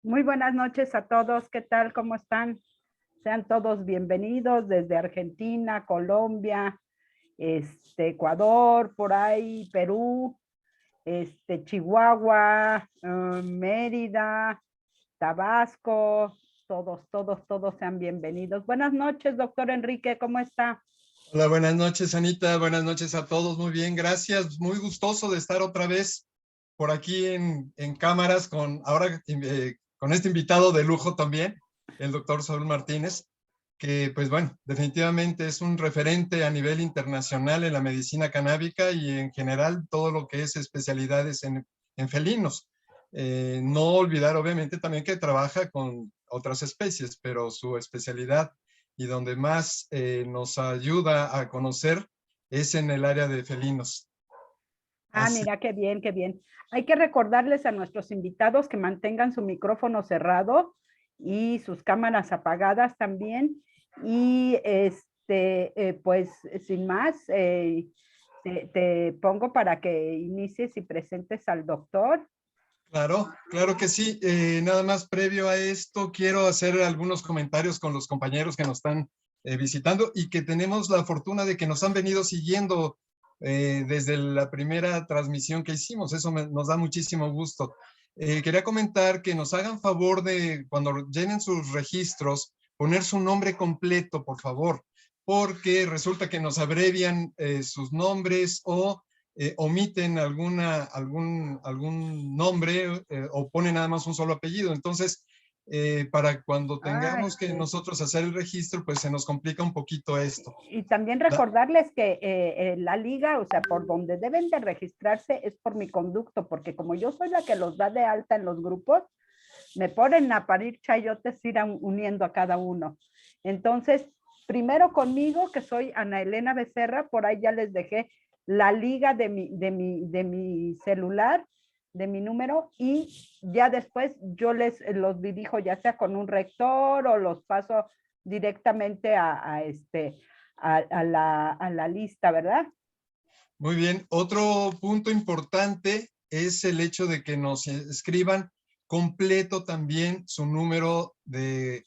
Muy buenas noches a todos. ¿Qué tal? ¿Cómo están? Sean todos bienvenidos desde Argentina, Colombia, Ecuador, por ahí, Perú, Chihuahua, Mérida, Tabasco. Todos sean bienvenidos. Buenas noches, doctor Enrique. ¿Cómo está? Hola, buenas noches, Anita. Buenas noches a todos. Muy bien, gracias. Muy gustoso de estar otra vez por aquí en cámaras con este invitado de lujo también, el doctor Saúl Martínez, que pues bueno, definitivamente es un referente a nivel internacional en la medicina canábica y en general todo lo que es especialidades en felinos. No olvidar obviamente también que trabaja con otras especies, pero su especialidad y donde más nos ayuda a conocer es en el área de felinos. Ah, Así, mira, qué bien, qué bien. Hay que recordarles a nuestros invitados que mantengan su micrófono cerrado y sus cámaras apagadas también. Y pues sin más, te pongo para que inicies y presentes al doctor. claro, claro que sí. Nada más previo a esto, quiero hacer algunos comentarios con los compañeros que nos están visitando y que tenemos la fortuna de que nos han venido siguiendo desde la primera transmisión que hicimos. Eso nos da muchísimo gusto. Quería comentar que nos hagan favor de, cuando llenen sus registros, poner su nombre completo, por favor, porque resulta que nos abrevian sus nombres o omiten algún nombre o ponen nada más un solo apellido. Entonces, para cuando Ay, tengamos que sí. nosotros hacer el registro, pues se nos complica un poquito esto. Y también Da- recordarles que la liga, o sea, por donde deben de registrarse es por mi conducto, porque como yo soy la que los da de alta en los grupos, me ponen a parir chayotes, ir uniendo a cada uno. Entonces, primero conmigo, que soy Ana Elena Becerra, por ahí ya les dejé la liga de mi celular, de mi número, y ya después yo los dirijo ya sea con un rector o los paso directamente a la lista, ¿verdad? Muy bien. Otro punto importante es el hecho de que nos escriban completo también su número de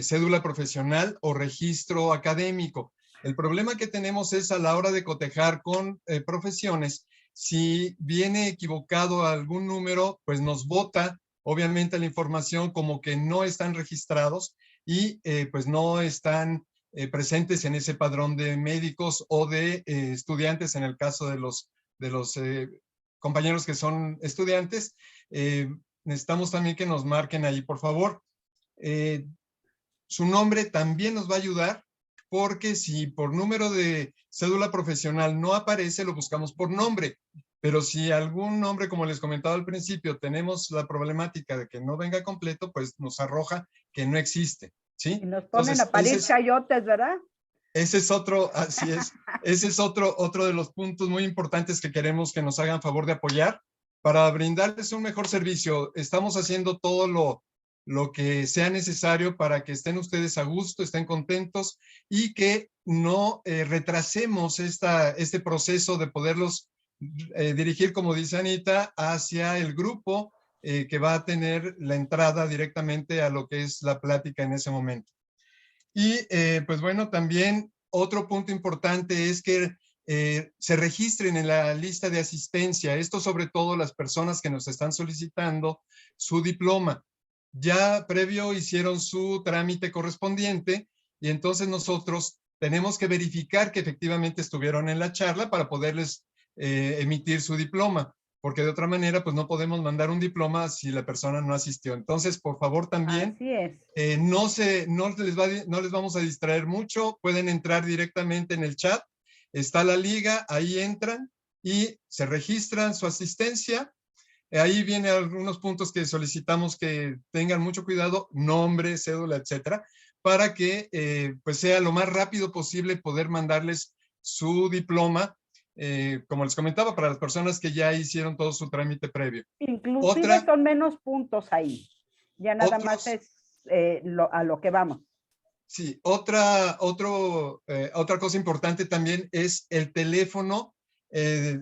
cédula profesional o registro académico. El problema que tenemos es a la hora de cotejar con profesiones, si viene equivocado algún número, pues nos bota obviamente la información como que no están registrados y pues no están presentes en ese padrón de médicos o de estudiantes en el caso de los compañeros que son estudiantes. Necesitamos también que nos marquen ahí, por favor. Eh, Su nombre también nos va a ayudar porque si por número de cédula profesional no aparece, lo buscamos por nombre. Pero si algún nombre, como les comentaba al principio, tenemos la problemática de que no venga completo, pues nos arroja que no existe, Y ¿sí? nos ponen Entonces, a parir chayotes, ¿verdad? ese es otro, así es, ese es otro de los puntos muy importantes que queremos que nos hagan favor de apoyar para brindarles un mejor servicio. Estamos haciendo todo lo que sea necesario para que estén ustedes a gusto, estén contentos y que no retrasemos este proceso de poderlos dirigir, como dice Anita, hacia el grupo que va a tener la entrada directamente a lo que es la plática en ese momento. Y pues bueno, también otro punto importante es que se registren en la lista de asistencia. Esto sobre todo las personas que nos están solicitando su diploma. Ya previo hicieron su trámite correspondiente y entonces nosotros tenemos que verificar que efectivamente estuvieron en la charla para poderles emitir su diploma, porque de otra manera pues no podemos mandar un diploma si la persona no asistió. Entonces, por favor también Así es. no les vamos a distraer mucho, pueden entrar directamente en el chat, está la liga, ahí entran y se registran su asistencia. Ahí vienen algunos puntos que solicitamos que tengan mucho cuidado, nombre, cédula, etcétera, para que pues sea lo más rápido posible poder mandarles su diploma, como les comentaba, para las personas que ya hicieron todo su trámite previo. Inclusive Otra, son menos puntos ahí. Ya nada más otros es a lo que vamos. Sí, otra cosa importante también es el teléfono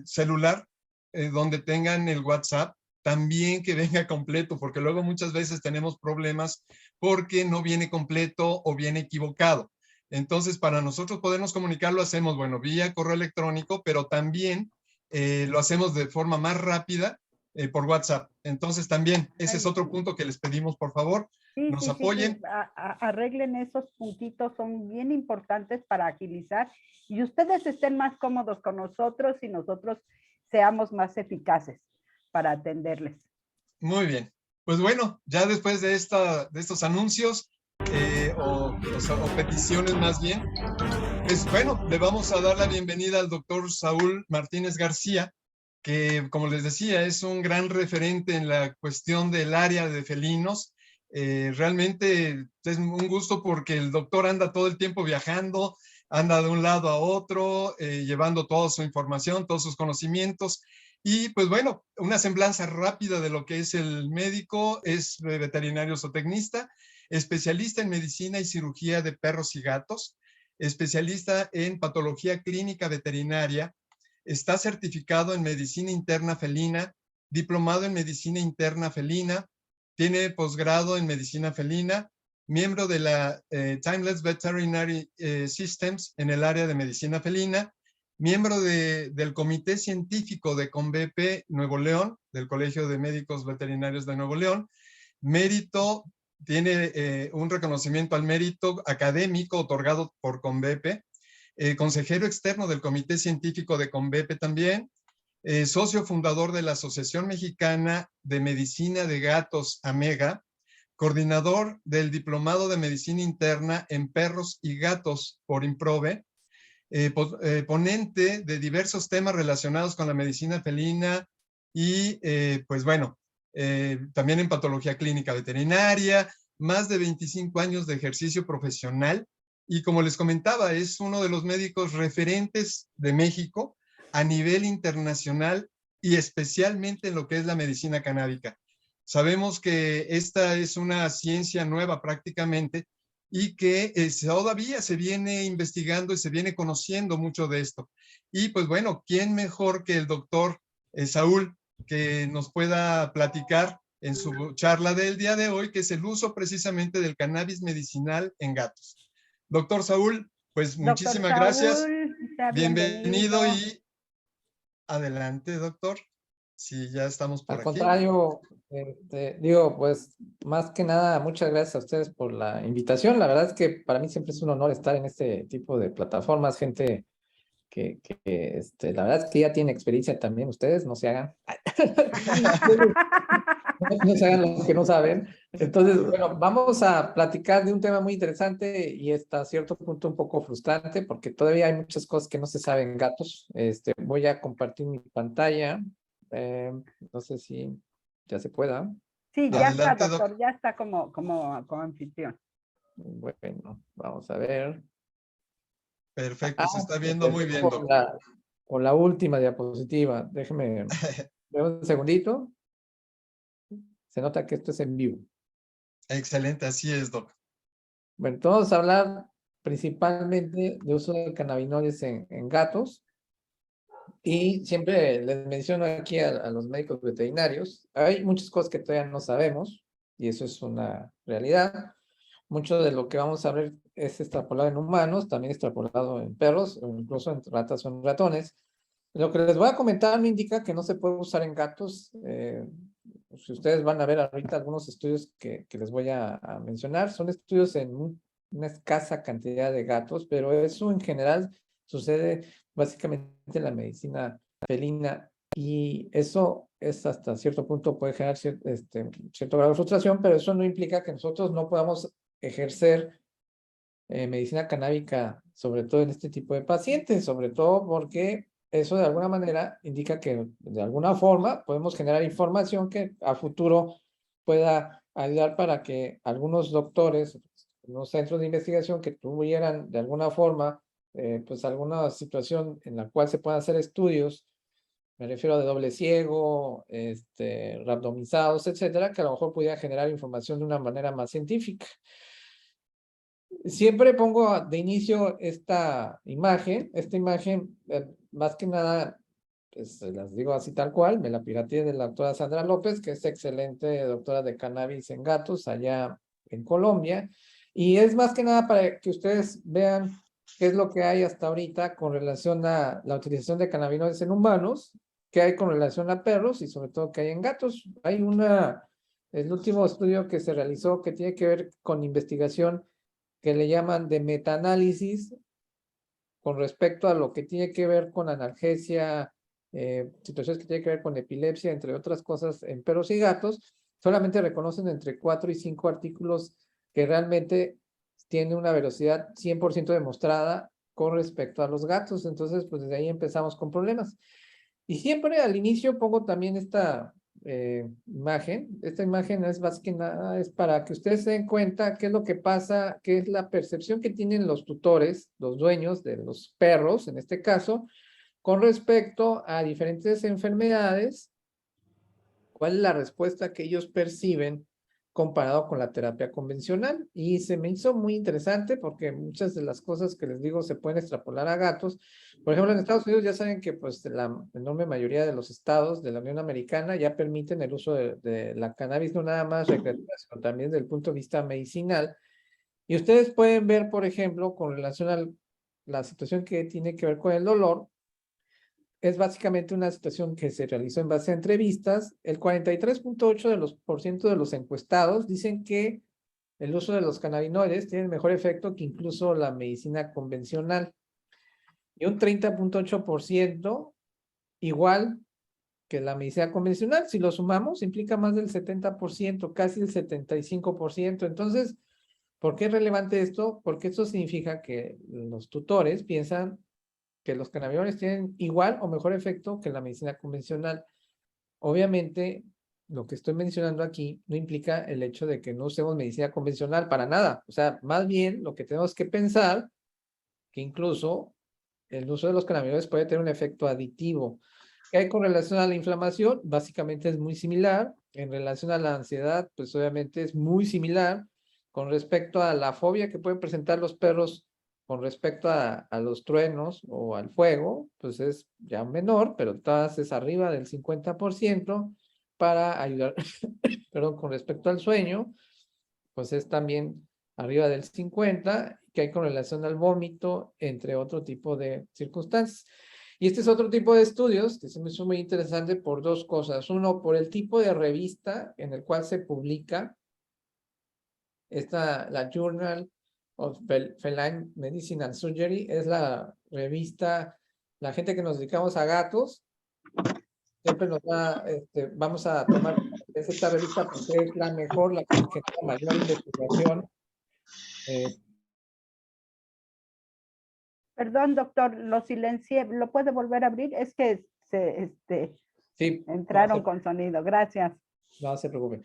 celular donde tengan el WhatsApp. también que venga completo, porque luego muchas veces tenemos problemas porque no viene completo o viene equivocado. Entonces, para nosotros podernos comunicar, lo hacemos, bueno, vía correo electrónico, pero también lo hacemos de forma más rápida por WhatsApp. Entonces, también, ese es Ay, otro punto que les pedimos, por favor, sí, nos sí, sí, sí, apoyen. arreglen esos puntitos, son bien importantes para agilizar y ustedes estén más cómodos con nosotros y nosotros seamos más eficaces para atenderles. Muy bien. Pues bueno, ya después de estos anuncios o peticiones más bien, pues bueno, le vamos a dar la bienvenida al doctor Saúl Martínez García, que como les decía, es un gran referente en la cuestión del área de felinos. Realmente es un gusto porque el doctor anda todo el tiempo viajando, anda de un lado a otro, llevando toda su información, todos sus conocimientos. Y pues bueno, una semblanza rápida de lo que es el médico, es veterinario zootecnista, especialista en medicina y cirugía de perros y gatos, especialista en patología clínica veterinaria, está certificado en medicina interna felina, diplomado en medicina interna felina, tiene posgrado en medicina felina, miembro de la Timeless Veterinary Systems en el área de medicina felina, miembro del Comité Científico de CONVEPE Nuevo León, del Colegio de Médicos Veterinarios de Nuevo León, mérito, tiene un reconocimiento al mérito académico otorgado por CONVEPE, consejero externo del Comité Científico de CONVEPE también, socio fundador de la Asociación Mexicana de Medicina de Gatos, AMEGA, coordinador del Diplomado de Medicina Interna en Perros y Gatos por IMPROVE, ponente de diversos temas relacionados con la medicina felina y pues bueno, también en patología clínica veterinaria, más de 25 años de ejercicio profesional y como les comentaba, es uno de los médicos referentes de México a nivel internacional y especialmente en lo que es la medicina canábica. Sabemos que esta es una ciencia nueva prácticamente y que todavía se viene investigando y se viene conociendo mucho de esto. Y pues bueno, ¿quién mejor que el doctor Saúl que nos pueda platicar en su charla del día de hoy, que es el uso precisamente del cannabis medicinal en gatos? Doctor Saúl, pues Doctor muchísimas gracias. Saúl, sea Bienvenido bienvenido. y adelante, doctor. Si ya estamos por Al aquí. contrario, digo, pues más que nada, muchas gracias a ustedes por la invitación. La verdad es que para mí siempre es un honor estar en este tipo de plataformas, gente la verdad es que ya tiene experiencia también. Ustedes no se hagan, no se hagan lo que no saben. Entonces, bueno, vamos a platicar de un tema muy interesante y hasta cierto punto un poco frustrante porque todavía hay muchas cosas que no se saben gatos. Voy a compartir mi pantalla. No sé si ya se pueda. Sí, ya está, Adelante, doc. doctor, ya está como anfitrión. Bueno, vamos a ver. Perfecto, se está viendo muy Empecé bien, doc. con la última diapositiva. Déjeme ver un segundito. Se nota que esto es en vivo. Excelente, así es, doc. Bueno, entonces vamos a hablar principalmente de uso de cannabinoides en gatos. Y siempre les menciono aquí a los médicos veterinarios, hay muchas cosas que todavía no sabemos, y eso es una realidad. Mucho de lo que vamos a ver es extrapolado en humanos, también extrapolado en perros, o incluso en ratas o en ratones. Lo que les voy a comentar me indica que no se puede usar en gatos. Si ustedes van a ver ahorita algunos estudios que les voy a mencionar, son estudios en una escasa cantidad de gatos, pero eso en general sucede básicamente en la medicina felina y eso es hasta cierto punto puede generar cierto grado de frustración, pero eso no implica que nosotros no podamos ejercer medicina canábica, sobre todo en este tipo de pacientes, sobre todo porque eso de alguna manera indica que de alguna forma podemos generar información que a futuro pueda ayudar para que algunos doctores, los centros de investigación que tuvieran de alguna forma, pues alguna situación en la cual se puedan hacer estudios, me refiero de doble ciego, randomizados, etcétera, que a lo mejor pudiera generar información de una manera más científica. Siempre pongo de inicio esta imagen más que nada pues se las digo así tal cual, me la pirateé de la doctora Sandra López, que es excelente doctora de cannabis en gatos allá en Colombia. Y es más que nada para que ustedes vean qué es lo que hay hasta ahorita con relación a la utilización de cannabinoides en humanos, qué hay con relación a perros y sobre todo qué hay en gatos. Hay el último estudio que se realizó que tiene que ver con investigación que le llaman de metaanálisis con respecto a lo que tiene que ver con analgesia, situaciones que tienen que ver con epilepsia, entre otras cosas, en perros y gatos, solamente reconocen entre 4 y 5 artículos que realmente tienen una velocidad 100% demostrada con respecto a los gatos. Entonces, pues desde ahí empezamos con problemas. Y siempre al inicio pongo también esta imagen. Esta imagen es más que nada, es para que ustedes se den cuenta qué es lo que pasa, qué es la percepción que tienen los tutores, los dueños de los perros, en este caso, con respecto a diferentes enfermedades, cuál es la respuesta que ellos perciben comparado con la terapia convencional. Y se me hizo muy interesante porque muchas de las cosas que les digo se pueden extrapolar a gatos. Por ejemplo, en Estados Unidos ya saben que pues la enorme mayoría de los estados de la Unión Americana ya permiten el uso de la cannabis no nada más recreativa, sino también desde el punto de vista medicinal. Y ustedes pueden ver, por ejemplo, con relación a la situación que tiene que ver con el dolor, es básicamente una situación que se realizó en base a entrevistas. El 43.8% de los encuestados dicen que el uso de los cannabinoides tiene mejor efecto que incluso la medicina convencional. Y un 30.8% igual que la medicina convencional. Si lo sumamos, implica más del 70%, casi el 75%. Entonces, ¿por qué es relevante esto? Porque esto significa que los tutores piensan que los cannabinoides tienen igual o mejor efecto que la medicina convencional. Obviamente, lo que estoy mencionando aquí no implica el hecho de que no usemos medicina convencional para nada. O sea, más bien lo que tenemos que pensar que incluso el uso de los cannabinoides puede tener un efecto aditivo. ¿Qué hay con relación a la inflamación? Básicamente es muy similar. En relación a la ansiedad, pues obviamente es muy similar. Con respecto a la fobia que pueden presentar los perros con respecto a los truenos o al fuego, pues es ya menor, pero todas es arriba del 50% para ayudar, perdón, con respecto al sueño, pues es también arriba del 50%, que hay con relación al vómito, entre otro tipo de circunstancias. Y este es otro tipo de estudios que se me hizo muy interesante por dos cosas. Uno, por el tipo de revista en el cual se publica. La Journal of Feline Medicine and Surgery es la revista, la gente que nos dedicamos a gatos, siempre nos va, vamos a tomar esta revista porque es la mejor, la que genera mayor investigación. Perdón, doctor, lo silencié. ¿Lo puede volver a abrir? Es que Sí, entraron con sonido. Gracias. no se preocupe.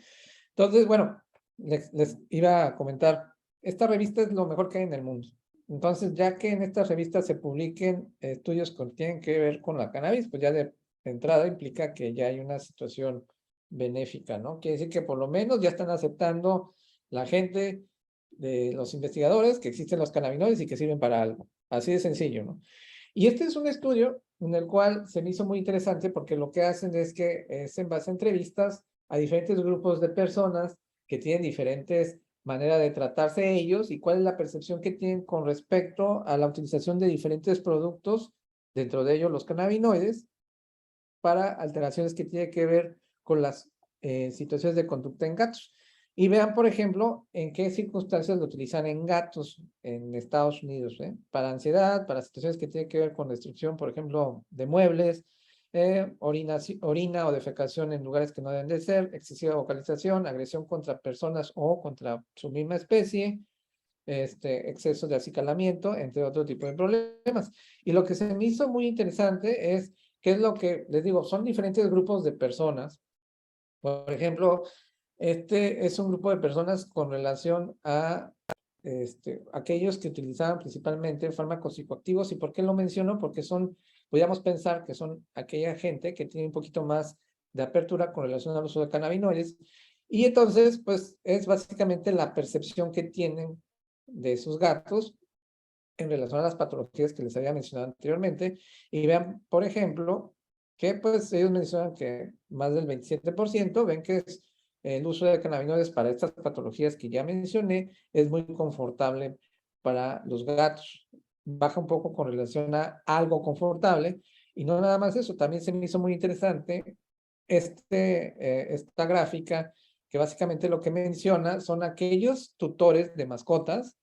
Entonces, bueno, les iba a comentar, esta revista es lo mejor que hay en el mundo. Entonces, ya que en estas revistas se publiquen estudios que tienen que ver con la cannabis, pues ya de entrada implica que ya hay una situación benéfica, ¿no? Quiere decir que por lo menos ya están aceptando la gente de los investigadores que existen los cannabinoides y que sirven para algo. Así de sencillo, ¿no? Y este es un estudio en el cual se me hizo muy interesante porque lo que hacen es que es en base a entrevistas a diferentes grupos de personas que tienen diferentes maneras de tratarse ellos y cuál es la percepción que tienen con respecto a la utilización de diferentes productos, dentro de ellos los cannabinoides, para alteraciones que tienen que ver con las situaciones de conducta en gatos. Y vean, por ejemplo, en qué circunstancias lo utilizan en gatos en Estados Unidos, para ansiedad, para situaciones que tienen que ver con destrucción, por ejemplo, de muebles, orina o defecación en lugares que no deben de ser, excesiva vocalización, agresión contra personas o contra su misma especie, exceso de acicalamiento, entre otro tipo de problemas. Y lo que se me hizo muy interesante es qué es lo que, les digo, son diferentes grupos de personas. Por ejemplo, este es un grupo de personas con relación a aquellos que utilizaban principalmente fármacos psicoactivos. ¿Y por qué lo menciono? Porque podríamos pensar que son aquella gente que tiene un poquito más de apertura con relación al uso de cannabinoides. Y entonces, pues, es básicamente la percepción que tienen de sus gatos en relación a las patologías que les había mencionado anteriormente. Y vean, por ejemplo, que pues ellos mencionan que más del 27% ven que el uso de cannabinoides para estas patologías que ya mencioné es muy confortable para los gatos. Baja un poco con relación a algo confortable. Y no nada más eso, también se me hizo muy interesante esta gráfica que básicamente lo que menciona son aquellos tutores de mascotas,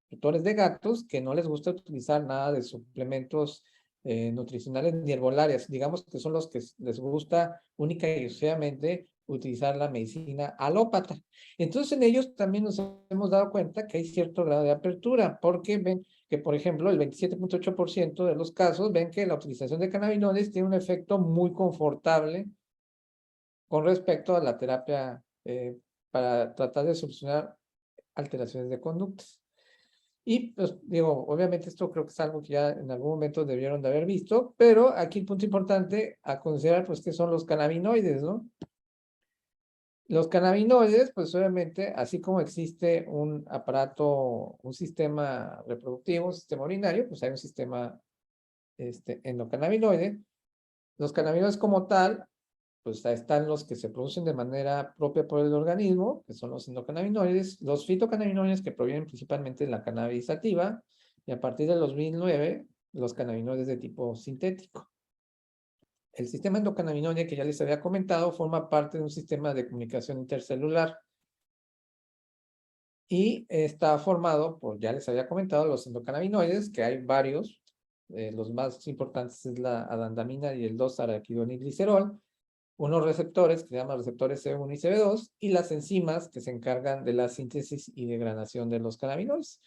tutores de gatos, que no les gusta utilizar nada de suplementos nutricionales ni herbolarias. Digamos que son los que les gusta única y exclusivamente utilizar la medicina alópata. Entonces en ellos también nos hemos dado cuenta que hay cierto grado de apertura, porque ven que, por ejemplo, el 27.8% de los casos ven que la utilización de cannabinoides tiene un efecto muy confortable con respecto a la terapia para tratar de solucionar alteraciones de conductas. Y pues digo, obviamente esto creo que es algo que ya en algún momento debieron de haber visto, pero aquí el punto importante a considerar pues que son los cannabinoides, ¿no? Los cannabinoides, pues obviamente, así como existe un aparato, un sistema reproductivo, un sistema urinario, pues hay un sistema endocannabinoide. Los cannabinoides como tal, pues ahí están los que se producen de manera propia por el organismo, que son los endocannabinoides, los fitocannabinoides que provienen principalmente de la cannabis sativa, y a partir del 2009, los cannabinoides de tipo sintético. El sistema endocannabinoide que ya les había comentado forma parte de un sistema de comunicación intercelular y está formado por, ya les había comentado, los endocannabinoides, que hay varios. Los más importantes es la adandamina y el 2-araquidonilglicerol, unos receptores que se llaman receptores CB1 y CB2 y las enzimas que se encargan de la síntesis y degradación de los cannabinoides.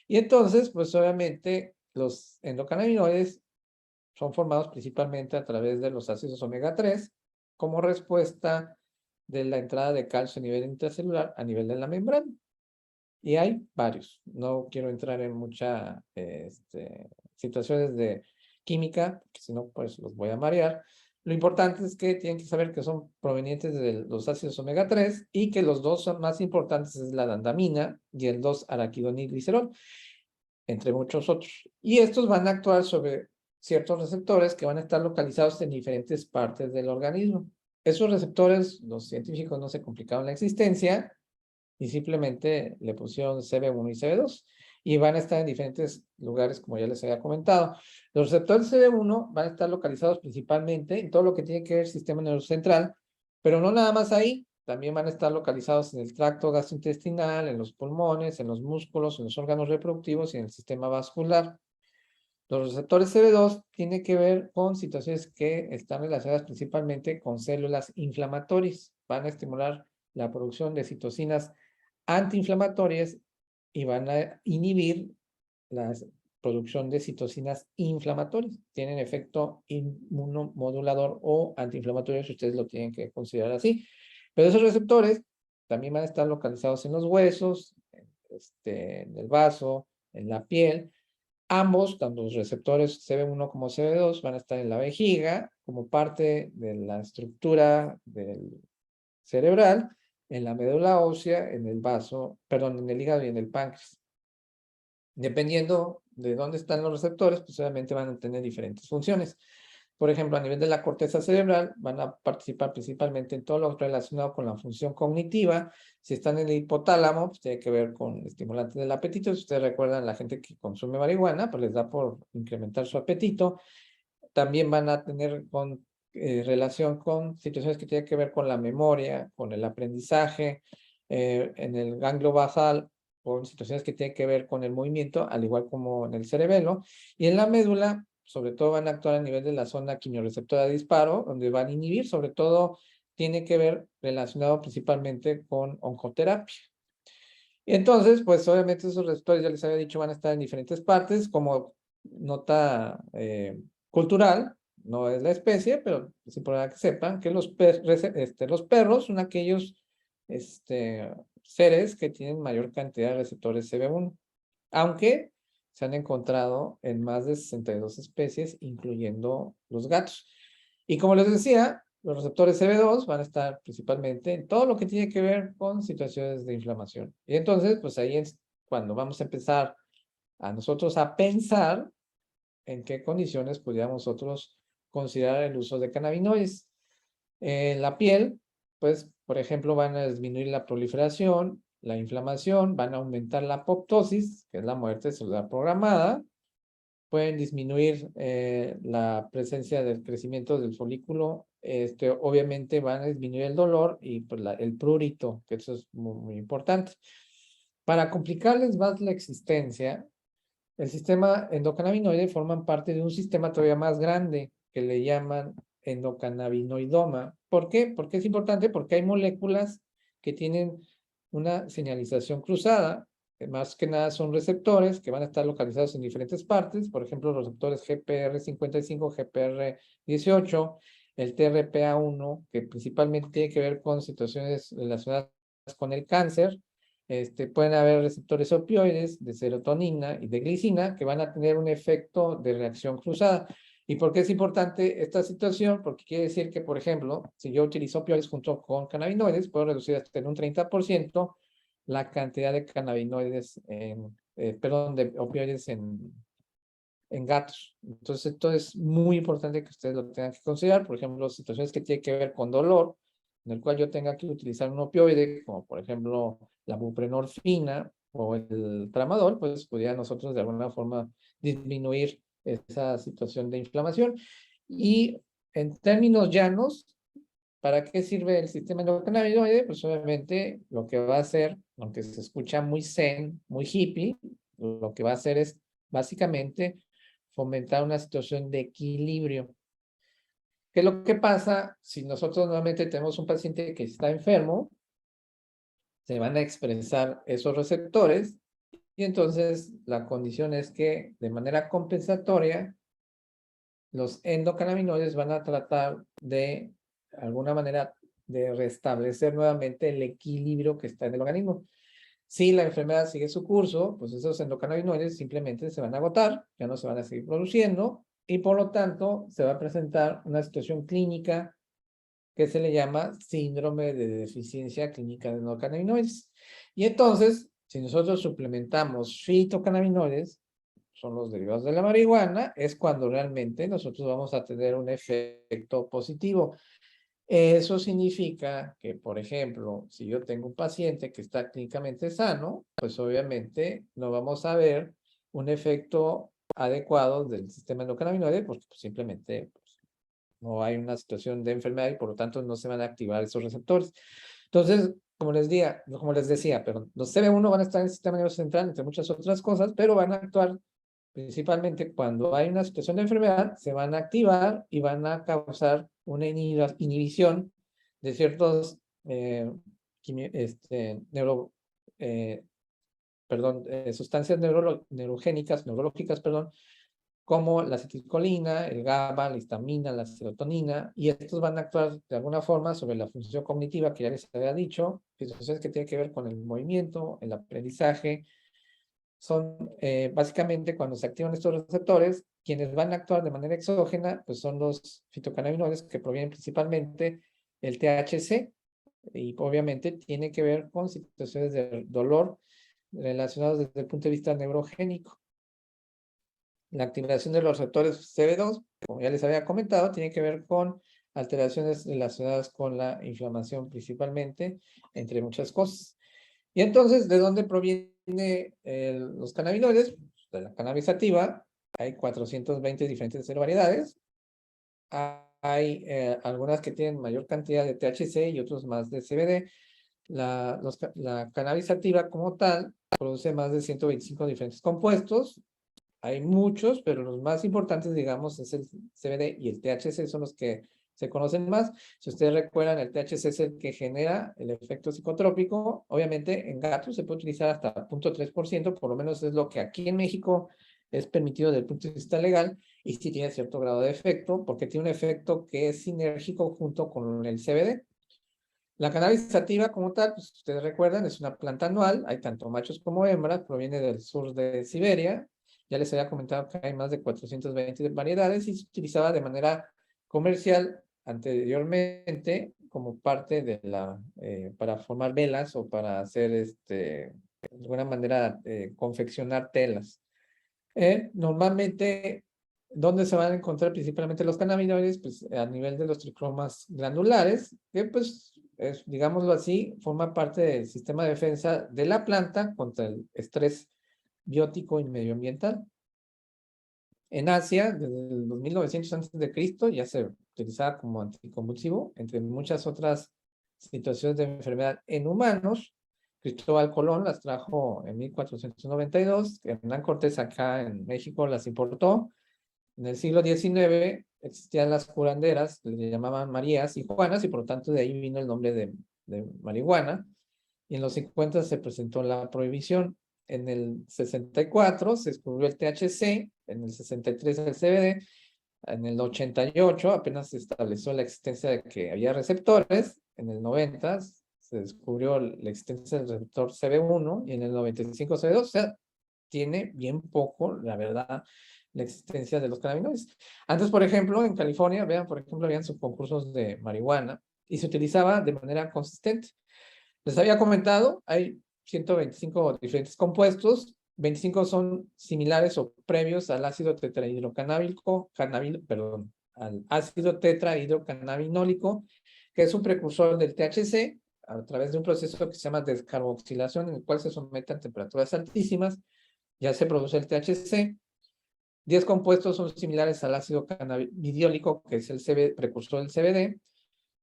Y entonces, pues obviamente los endocannabinoides son formados principalmente a través de los ácidos omega 3 como respuesta de la entrada de calcio a nivel intracelular a nivel de la membrana. Y hay varios. No quiero entrar en muchas situaciones de química, porque si no, pues los voy a marear. Lo importante es que tienen que saber que son provenientes de los ácidos omega 3 y que los dos son más importantes es la dandamina y el 2-araquidonilglicerol, entre muchos otros. Y estos van a actuar sobre ciertos receptores que van a estar localizados en diferentes partes del organismo. Esos receptores, los científicos no se complicaron la existencia y simplemente le pusieron CB1 y CB2 y van a estar en diferentes lugares, como ya les había comentado. Los receptores CB1 van a estar localizados principalmente en todo lo que tiene que ver el sistema neurocentral, pero no nada más ahí, también van a estar localizados en el tracto gastrointestinal, en los pulmones, en los músculos, en los órganos reproductivos y en el sistema vascular. Los receptores CB2 tienen que ver con situaciones que están relacionadas principalmente con células inflamatorias. Van a estimular la producción de citocinas antiinflamatorias y van a inhibir la producción de citocinas inflamatorias. Tienen efecto inmunomodulador o antiinflamatorio, si ustedes lo tienen que considerar así. Pero esos receptores también van a estar localizados en los huesos, en el vaso, en la piel. Ambos, tanto los receptores CB1 como CB2, van a estar en la vejiga como parte de la estructura del cerebral, en la médula ósea, en el vaso, perdón, en el hígado y en el páncreas. Dependiendo de dónde están los receptores, pues obviamente van a tener diferentes funciones. Por ejemplo, a nivel de la corteza cerebral, van a participar principalmente en todo lo relacionado con la función cognitiva. Si están en el hipotálamo, pues tiene que ver con estimulantes del apetito. Si ustedes recuerdan, la gente que consume marihuana, pues les da por incrementar su apetito. También van a tener relación con situaciones que tienen que ver con la memoria, con el aprendizaje, en el ganglio basal, con situaciones que tienen que ver con el movimiento, al igual como en el cerebelo. Y en la médula, sobre todo van a actuar a nivel de la zona quimiorreceptora de disparo, donde van a inhibir, sobre todo tiene que ver relacionado principalmente con oncoterapia. Y entonces, pues obviamente esos receptores, ya les había dicho, van a estar en diferentes partes, como nota cultural, no es la especie, pero es importante que sepan que los perros son aquellos seres que tienen mayor cantidad de receptores CB1, aunque se han encontrado en más de 62 especies, incluyendo los gatos. Y como les decía, los receptores CB2 van a estar principalmente en todo lo que tiene que ver con situaciones de inflamación. Y entonces, pues ahí es cuando vamos a empezar a nosotros a pensar en qué condiciones podríamos nosotros considerar el uso de cannabinoides. En la piel, pues, por ejemplo, van a disminuir la proliferación, la inflamación, van a aumentar la apoptosis, que es la muerte celular programada, pueden disminuir la presencia del crecimiento del folículo, obviamente van a disminuir el dolor y pues, el prurito, que eso es muy, muy importante. Para complicarles más la existencia, el sistema endocannabinoide forman parte de un sistema todavía más grande que le llaman endocannabinoidoma. ¿Por qué? Porque es importante porque hay moléculas que tienen una señalización cruzada, que más que nada son receptores que van a estar localizados en diferentes partes, por ejemplo, los receptores GPR55, GPR18, el TRPA1, que principalmente tiene que ver con situaciones relacionadas con el cáncer. Pueden haber receptores opioides de serotonina y de glicina que van a tener un efecto de reacción cruzada. ¿Y por qué es importante esta situación? Porque quiere decir que, por ejemplo, si yo utilizo opioides junto con cannabinoides, puedo reducir hasta en un 30% la cantidad de cannabinoides, perdón, de opioides en gatos. Entonces, esto es muy importante que ustedes lo tengan que considerar. Por ejemplo, situaciones que tienen que ver con dolor, en el cual yo tenga que utilizar un opioide, como por ejemplo la buprenorfina o el tramadol, pues pudiera nosotros de alguna forma disminuir esa situación de inflamación. Y en términos llanos, ¿para qué sirve el sistema endocannabinoide? Pues obviamente lo que va a hacer, aunque se escucha muy zen, muy hippie, lo que va a hacer es básicamente fomentar una situación de equilibrio. ¿Qué es lo que pasa si nosotros nuevamente tenemos un paciente que está enfermo? Se van a expresar esos receptores y entonces la condición es que de manera compensatoria los endocannabinoides van a tratar de alguna manera de restablecer nuevamente el equilibrio que está en el organismo. Si la enfermedad sigue su curso, pues esos endocannabinoides simplemente se van a agotar, ya no se van a seguir produciendo y por lo tanto se va a presentar una situación clínica que se le llama síndrome de deficiencia clínica de endocannabinoides. Y entonces, si nosotros suplementamos fitocannabinoides, son los derivados de la marihuana, es cuando realmente nosotros vamos a tener un efecto positivo. Eso significa que, por ejemplo, si yo tengo un paciente que está clínicamente sano, pues obviamente no vamos a ver un efecto adecuado del sistema endocannabinoide porque pues, simplemente pues, no hay una situación de enfermedad y por lo tanto no se van a activar esos receptores. Entonces, como les decía, pero los CB1 van a estar en el sistema nervioso central, entre muchas otras cosas, pero van a actuar principalmente cuando hay una situación de enfermedad, se van a activar y van a causar una inhibición de ciertos sustancias neurológicas, perdón, como la acetilcolina, el GABA, la histamina, la serotonina, y estos van a actuar de alguna forma sobre la función cognitiva que ya les había dicho, situaciones que tienen que ver con el movimiento, el aprendizaje. Son básicamente cuando se activan estos receptores, quienes van a actuar de manera exógena, pues son los fitocannabinoides que provienen principalmente del THC, y obviamente tiene que ver con situaciones de dolor relacionadas desde el punto de vista neurogénico. La activación de los receptores CB2, como ya les había comentado, tiene que ver con alteraciones relacionadas con la inflamación principalmente, entre muchas cosas. Y entonces, ¿de dónde provienen los cannabinoides? De la cannabis sativa. Hay 420 diferentes variedades. Hay algunas que tienen mayor cantidad de THC y otros más de CBD. La cannabis sativa como tal produce más de 125 diferentes compuestos. Hay muchos, pero los más importantes, digamos, es el CBD y el THC son los que se conocen más. Si ustedes recuerdan, el THC es el que genera el efecto psicotrópico. Obviamente, en gatos se puede utilizar hasta 0.3%, por lo menos es lo que aquí en México es permitido desde el punto de vista legal, y sí tiene cierto grado de efecto, porque tiene un efecto que es sinérgico junto con el CBD. La cannabis sativa como tal, pues ustedes recuerdan, es una planta anual, hay tanto machos como hembras, proviene del sur de Siberia. Ya les había comentado que hay más de 420 variedades y se utilizaba de manera comercial anteriormente como parte de para formar velas o para hacer, de alguna manera, confeccionar telas. Normalmente ¿Dónde se van a encontrar principalmente los cannabinoides? Pues a nivel de los tricromas glandulares, que pues, digámoslo así, forma parte del sistema de defensa de la planta contra el estrés biótico y medioambiental. En Asia, desde el 2900 a.C., ya se utilizaba como anticonvulsivo, entre muchas otras situaciones de enfermedad en humanos. Cristóbal Colón las trajo en 1492, Hernán Cortés acá en México las importó. En el siglo XIX existían las curanderas, le llamaban Marías y Juanas, y por lo tanto de ahí vino el nombre de marihuana. Y en los 50 se presentó la prohibición. En el 64 se descubrió el THC, en el 63 el CBD, en el 88 apenas se estableció la existencia de que había receptores, en el 90 se descubrió la existencia del receptor CB1 y en el 95 CB2, o sea, tiene bien poco, la verdad, la existencia de los cannabinoides. Antes, por ejemplo, en California, vean, por ejemplo, habían subconcursos de marihuana y se utilizaba de manera consistente. Les había comentado, hay 125 diferentes compuestos, 25 son similares o previos al ácido tetrahidrocannábico, perdón, al ácido tetrahidrocannabinólico, que es un precursor del THC, a través de un proceso que se llama descarboxilación, en el cual se somete a temperaturas altísimas, ya se produce el THC. 10 compuestos son similares al ácido cannabidiólico, que es el precursor del CBD.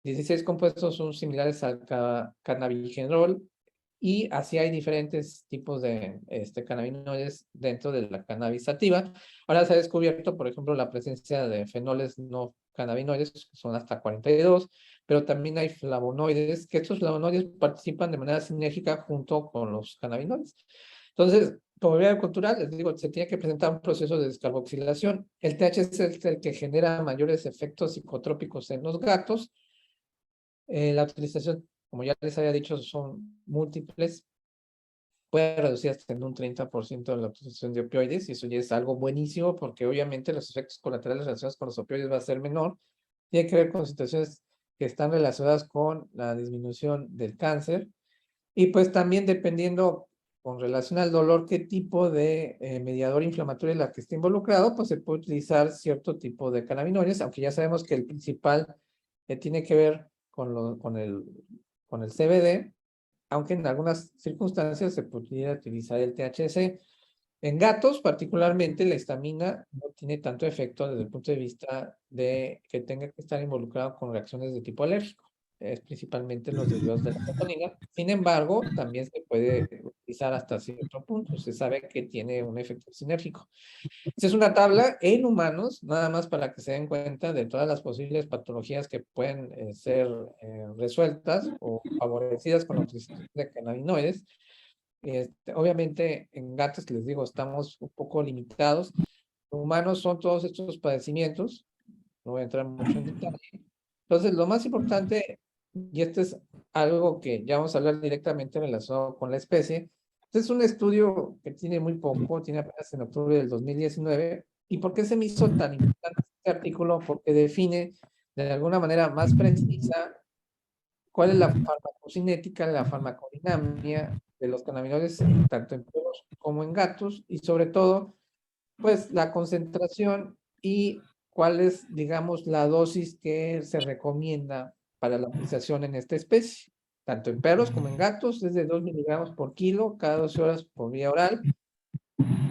16 compuestos son similares al cannabigerol, y así hay diferentes tipos de cannabinoides dentro de la cannabis sativa. Ahora se ha descubierto, por ejemplo, la presencia de fenoles no cannabinoides, que son hasta 42, pero también hay flavonoides, que estos flavonoides participan de manera sinérgica junto con los cannabinoides. Entonces, como bebida cultural, les digo, se tiene que presentar un proceso de descarboxilación. El THC es el que genera mayores efectos psicotrópicos en los gatos. La utilización, como ya les había dicho, son múltiples. Puede reducir hasta en un 30% la utilización de opioides, y eso ya es algo buenísimo, porque obviamente los efectos colaterales relacionados con los opioides va a ser menor. Tiene que ver con situaciones que están relacionadas con la disminución del cáncer, y pues también dependiendo con relación al dolor, qué tipo de mediador inflamatorio es la que esté involucrado, pues se puede utilizar cierto tipo de cannabinoides, aunque ya sabemos que el principal tiene que ver con el CBD, aunque en algunas circunstancias se podría utilizar el THC. En gatos, particularmente, la histamina no tiene tanto efecto desde el punto de vista de que tenga que estar involucrado con reacciones de tipo alérgico. Es principalmente los derivados de la serotonina. Sin embargo, también se puede utilizar hasta cierto punto. Se sabe que tiene un efecto sinérgico. Esta es una tabla en humanos, nada más para que se den cuenta de todas las posibles patologías que pueden ser resueltas o favorecidas con la utilización de cannabinoides. Obviamente, en gatos, que les digo, estamos un poco limitados. En humanos son todos estos padecimientos. No voy a entrar mucho en detalle. Entonces, lo más importante, y este es algo que ya vamos a hablar directamente relacionado con la especie. Este es un estudio que tiene muy poco, tiene apenas en octubre del 2019. ¿Y por qué se me hizo tan importante este artículo? Porque define de alguna manera más precisa cuál es la farmacocinética, la farmacodinamia de los cannabinoides, tanto en perros como en gatos, y sobre todo, pues la concentración y cuál es, digamos, la dosis que se recomienda para la utilización en esta especie. Tanto en perros como en gatos, es de 2 miligramos por kilo, cada 12 horas por vía oral.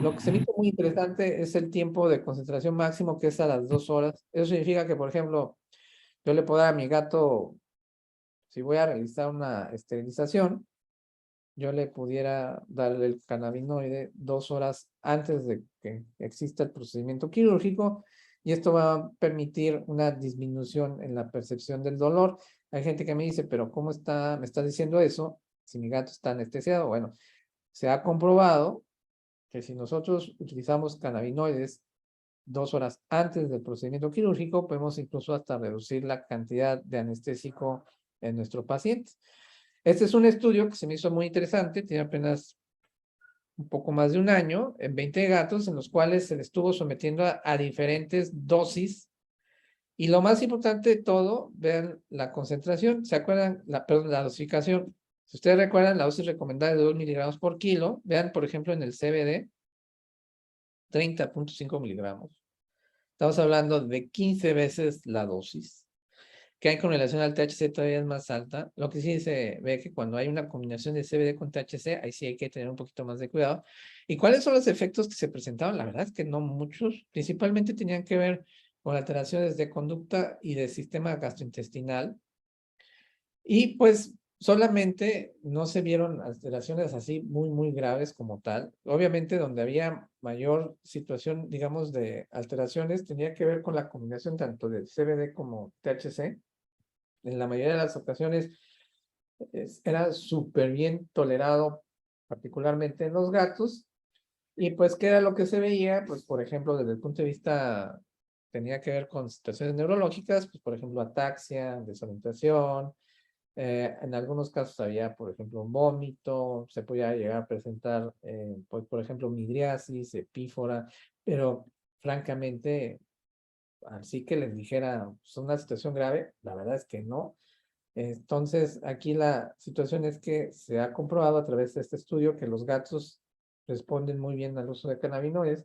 Lo que se me hizo muy interesante es el tiempo de concentración máximo, que es a las 2 horas. Eso significa que, por ejemplo, yo le puedo dar a mi gato, si voy a realizar una esterilización, yo le pudiera darle el cannabinoide 2 horas antes de que exista el procedimiento quirúrgico, y esto va a permitir una disminución en la percepción del dolor. Hay gente que me dice, pero ¿cómo me está diciendo eso si mi gato está anestesiado? Bueno, se ha comprobado que si nosotros utilizamos cannabinoides 2 horas antes del procedimiento quirúrgico, podemos incluso hasta reducir la cantidad de anestésico en nuestro paciente. Este es un estudio que se me hizo muy interesante, tiene apenas un poco más de un año, en 20 gatos, en los cuales se les estuvo sometiendo a diferentes dosis. Y lo más importante de todo, vean la concentración, ¿se acuerdan? Perdón, la dosificación. Si ustedes recuerdan, la dosis recomendada es de 2 miligramos por kilo. Vean, por ejemplo, en el CBD, 30.5 miligramos. Estamos hablando de 15 veces la dosis, que hay con relación al THC todavía es más alta. Lo que sí se ve que cuando hay una combinación de CBD con THC, ahí sí hay que tener un poquito más de cuidado. ¿Y cuáles son los efectos que se presentaban? La verdad es que no muchos, principalmente tenían que ver con alteraciones de conducta y del sistema gastrointestinal. Y pues solamente no se vieron alteraciones así muy graves como tal. Obviamente donde había mayor situación, digamos, de alteraciones, tenía que ver con la combinación tanto de CBD como THC. En la mayoría de las ocasiones era súper bien tolerado, particularmente en los gatos. Y pues, ¿qué era lo que se veía? Pues, por ejemplo, desde el punto de vista, tenía que ver con situaciones neurológicas, pues, por ejemplo, ataxia, desorientación, en algunos casos había, por ejemplo, un vómito, se podía llegar a presentar, pues, por ejemplo, midriasis, epífora, pero francamente, así que les dijera, es una situación grave, la verdad es que no. Entonces, aquí la situación es que se ha comprobado a través de este estudio que los gatos responden muy bien al uso de cannabinoides,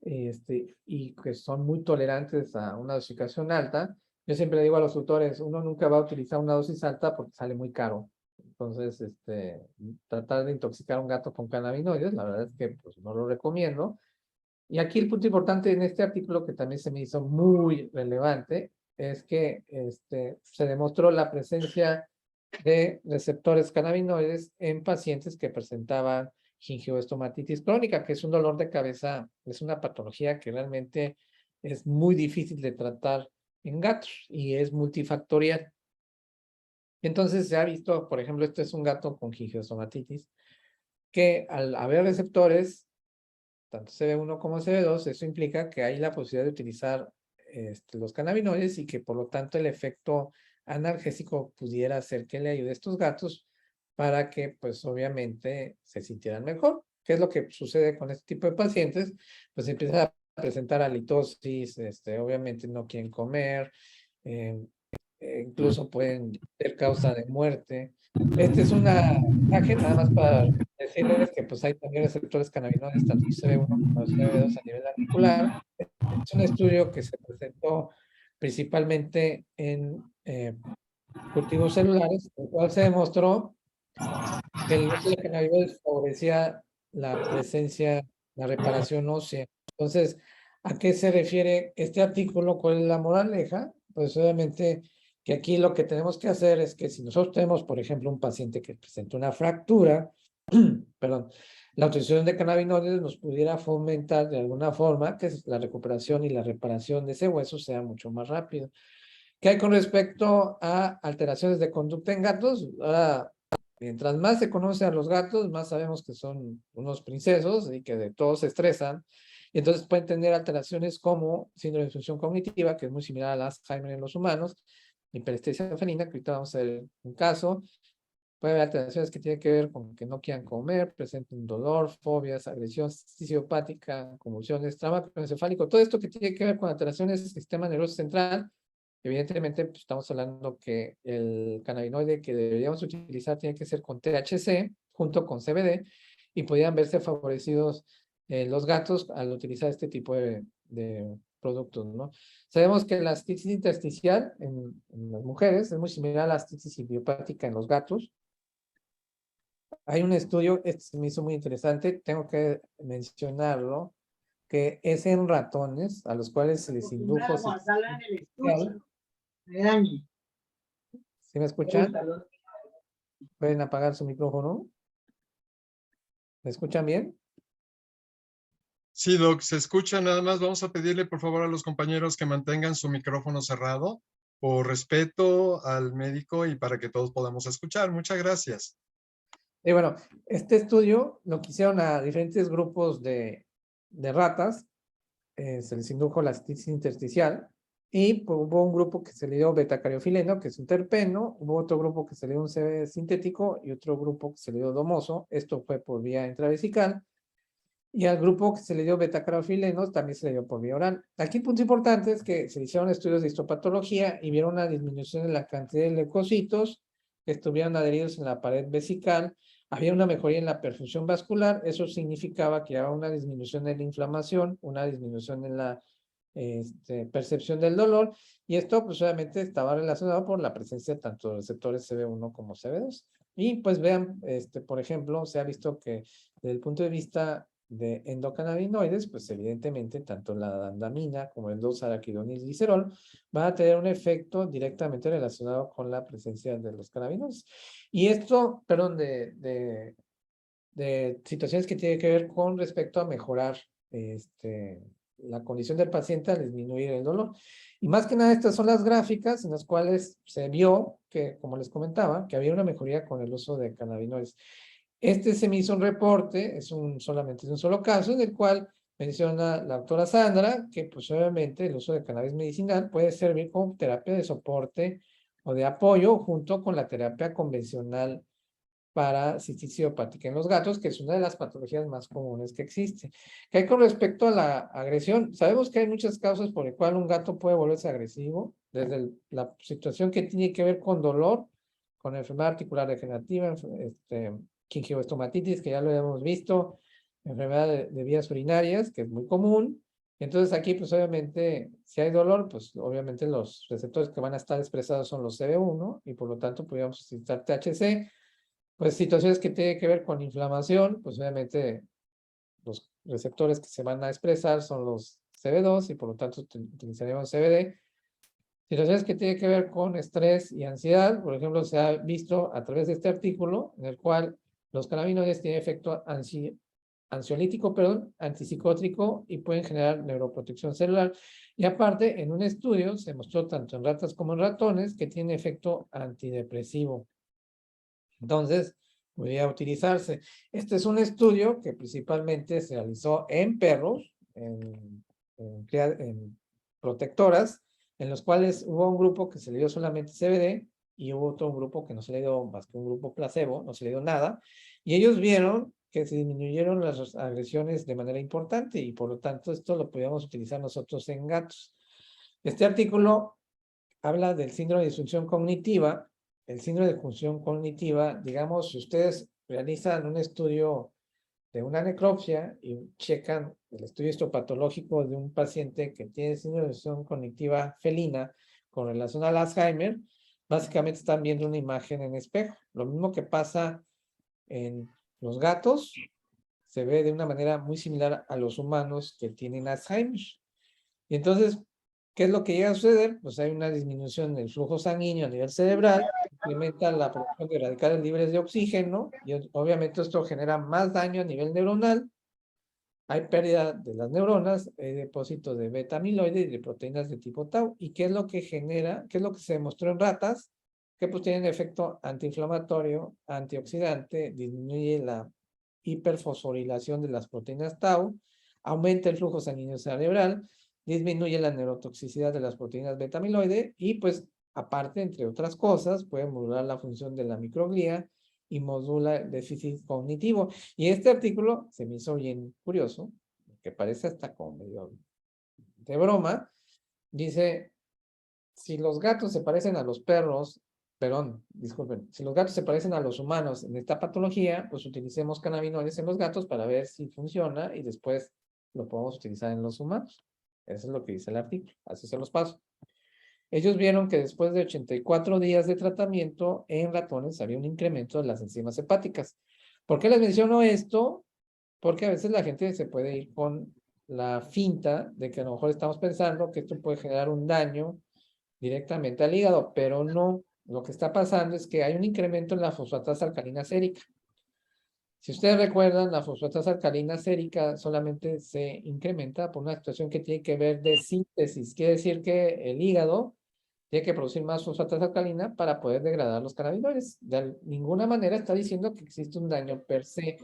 y que son muy tolerantes a una dosificación alta. Yo siempre le digo a los tutores, uno nunca va a utilizar una dosis alta porque sale muy caro. Entonces, tratar de intoxicar a un gato con cannabinoides, la verdad es que pues, no lo recomiendo. Y aquí el punto importante en este artículo, que también se me hizo muy relevante, es que se demostró la presencia de receptores cannabinoides en pacientes que presentaban gingivoestomatitis crónica, que es un dolor de cabeza, es una patología que realmente es muy difícil de tratar en gatos y es multifactorial. Entonces se ha visto, por ejemplo, este es un gato con gingivoestomatitis, que al haber receptores, tanto CB1 como CB2, eso implica que hay la posibilidad de utilizar los cannabinoides y que por lo tanto el efecto analgésico pudiera hacer que le ayude a estos gatos para que pues obviamente se sintieran mejor. ¿Qué es lo que sucede con este tipo de pacientes? Pues empiezan a presentar halitosis, obviamente no quieren comer, eh, incluso pueden ser causa de muerte. Esta es una imagen nada más para decirles que pues hay también receptores cannabinoides, tanto CB1 como CB2 a nivel articular. Es un estudio que se presentó principalmente en cultivos celulares, en el cual se demostró que el uso de cannabinoides favorecía la presencia, la reparación ósea. Entonces, ¿a qué se refiere este artículo? ¿Cuál es la moraleja? Pues obviamente que aquí lo que tenemos que hacer es que si nosotros tenemos, por ejemplo, un paciente que presenta una fractura, perdón, la utilización de cannabinoides nos pudiera fomentar de alguna forma que la recuperación y la reparación de ese hueso sea mucho más rápido. ¿Qué hay con respecto a alteraciones de conducta en gatos? Ahora, mientras más se conoce a los gatos, más sabemos que son unos princesos y que de todos se estresan. Y entonces pueden tener alteraciones como síndrome de disfunción cognitiva, que es muy similar al Alzheimer en los humanos, hiperestesia felina, que ahorita vamos a ver un caso. Puede haber alteraciones que tienen que ver con que no quieran comer, presenten dolor, fobias, agresión psicopática, convulsiones, trauma encefálico, todo esto que tiene que ver con alteraciones del sistema nervioso central. Evidentemente, pues, estamos hablando que el cannabinoide que deberíamos utilizar tiene que ser con THC junto con CBD y podrían verse favorecidos los gatos al utilizar este tipo de productos, ¿no? Sabemos que la cistitis intersticial en las mujeres es muy similar a la cistitis idiopática en los gatos. Hay un estudio, este se me hizo muy interesante, tengo que mencionarlo, que es en ratones a los cuales se les indujo cistitis intersticial. ¿Sí me escuchan? ¿Pueden apagar su micrófono? ¿Me escuchan bien? Sí, Doc, se escucha nada más. Vamos a pedirle por favor a los compañeros que mantengan su micrófono cerrado por respeto al médico y para que todos podamos escuchar. Muchas gracias. Y bueno, este estudio lo que hicieron a diferentes grupos de ratas, se les indujo la cistitis intersticial y pues, hubo un grupo que se le dio betacariofileno, que es un terpeno, hubo otro grupo que se le dio un CBD sintético y otro grupo que se le dio domoso, esto fue por vía intravesical, y al grupo que se le dio betacaroteno también se le dio por vía oral. Aquí el punto importante es que se hicieron estudios de histopatología y vieron una disminución en la cantidad de leucocitos que estuvieron adheridos en la pared vesical. Había una mejoría en la perfusión vascular, eso significaba que había una disminución en la inflamación, una disminución en la percepción del dolor, y esto pues obviamente estaba relacionado por la presencia tanto de receptores CB1 como CB2. Y pues vean, por ejemplo, se ha visto que desde el punto de vista de endocannabinoides, pues evidentemente tanto la dandamina como el 2-araquidonilglicerol van a tener un efecto directamente relacionado con la presencia de los cannabinoides. Y esto, perdón, de situaciones que tienen que ver con respecto a mejorar la condición del paciente al disminuir el dolor. Y más que nada estas son las gráficas en las cuales se vio que, como les comentaba, que había una mejoría con el uso de cannabinoides. Se me hizo un reporte, solamente es un solo caso, en el cual menciona la doctora Sandra que pues obviamente el uso de cannabis medicinal puede servir como terapia de soporte o de apoyo junto con la terapia convencional para cistitis idiopática en los gatos, que es una de las patologías más comunes que existe. ¿Qué hay con respecto a la agresión? Sabemos que hay muchas causas por las cuales un gato puede volverse agresivo, desde la situación que tiene que ver con dolor, con enfermedad articular degenerativa, gingivoestomatitis, que ya lo hemos visto, enfermedad de vías urinarias, que es muy común. Entonces aquí, pues obviamente, si hay dolor, pues obviamente los receptores que van a estar expresados son los CB1 y por lo tanto podríamos utilizar THC. Pues situaciones que tienen que ver con inflamación, pues obviamente los receptores que se van a expresar son los CB2 y por lo tanto utilizaremos CBD. Situaciones que tienen que ver con estrés y ansiedad, por ejemplo, se ha visto a través de este artículo en el cual los cannabinoides tienen efecto ansiolítico, antipsicótico y pueden generar neuroprotección celular. Y aparte, en un estudio se mostró tanto en ratas como en ratones que tiene efecto antidepresivo. Entonces, podría utilizarse. Este es un estudio que principalmente se realizó en perros, en protectoras, en los cuales hubo un grupo que se le dio solamente CBD y hubo otro grupo que no se le dio más que un grupo placebo, no se le dio nada, y ellos vieron que se disminuyeron las agresiones de manera importante y por lo tanto esto lo podíamos utilizar nosotros en gatos. Este artículo habla del síndrome de disfunción cognitiva. El síndrome de disfunción cognitiva, digamos, si ustedes realizan un estudio de una necropsia y checan el estudio histopatológico de un paciente que tiene síndrome de disfunción cognitiva felina con relación al Alzheimer, básicamente están viendo una imagen en espejo. Lo mismo que pasa en los gatos, se ve de una manera muy similar a los humanos que tienen Alzheimer. Y entonces, ¿qué es lo que llega a suceder? Pues hay una disminución del flujo sanguíneo a nivel cerebral, incrementa la producción de radicales libres de oxígeno, y obviamente esto genera más daño a nivel neuronal. Hay pérdida de las neuronas, hay depósito de beta amiloide y de proteínas de tipo tau. ¿Y qué es lo que genera? ¿Qué es lo que se demostró en ratas? Que pues tienen efecto antiinflamatorio, antioxidante, disminuye la hiperfosforilación de las proteínas tau, aumenta el flujo sanguíneo cerebral, disminuye la neurotoxicidad de las proteínas beta amiloide y pues aparte, entre otras cosas, puede modular la función de la microglía y modula el déficit cognitivo. Y este artículo se me hizo bien curioso, que parece hasta como medio de broma. Dice, si los gatos se parecen a los perros, perdón, disculpen, si los gatos se parecen a los humanos en esta patología, pues utilicemos cannabinoides en los gatos para ver si funciona y después lo podemos utilizar en los humanos. Eso es lo que dice el artículo, así se los paso. Ellos vieron que después de 84 días de tratamiento en ratones había un incremento de las enzimas hepáticas. ¿Por qué les menciono esto? Porque a veces la gente se puede ir con la finta de que a lo mejor estamos pensando que esto puede generar un daño directamente al hígado, pero no. Lo que está pasando es que hay un incremento en la fosfatasa alcalina sérica. Si ustedes recuerdan, la fosfatasa alcalina sérica solamente se incrementa por una situación que tiene que ver de síntesis. Quiere decir que el hígado tiene que producir más fosfatasa alcalina para poder degradar los cannabinoides. De ninguna manera está diciendo que existe un daño per se.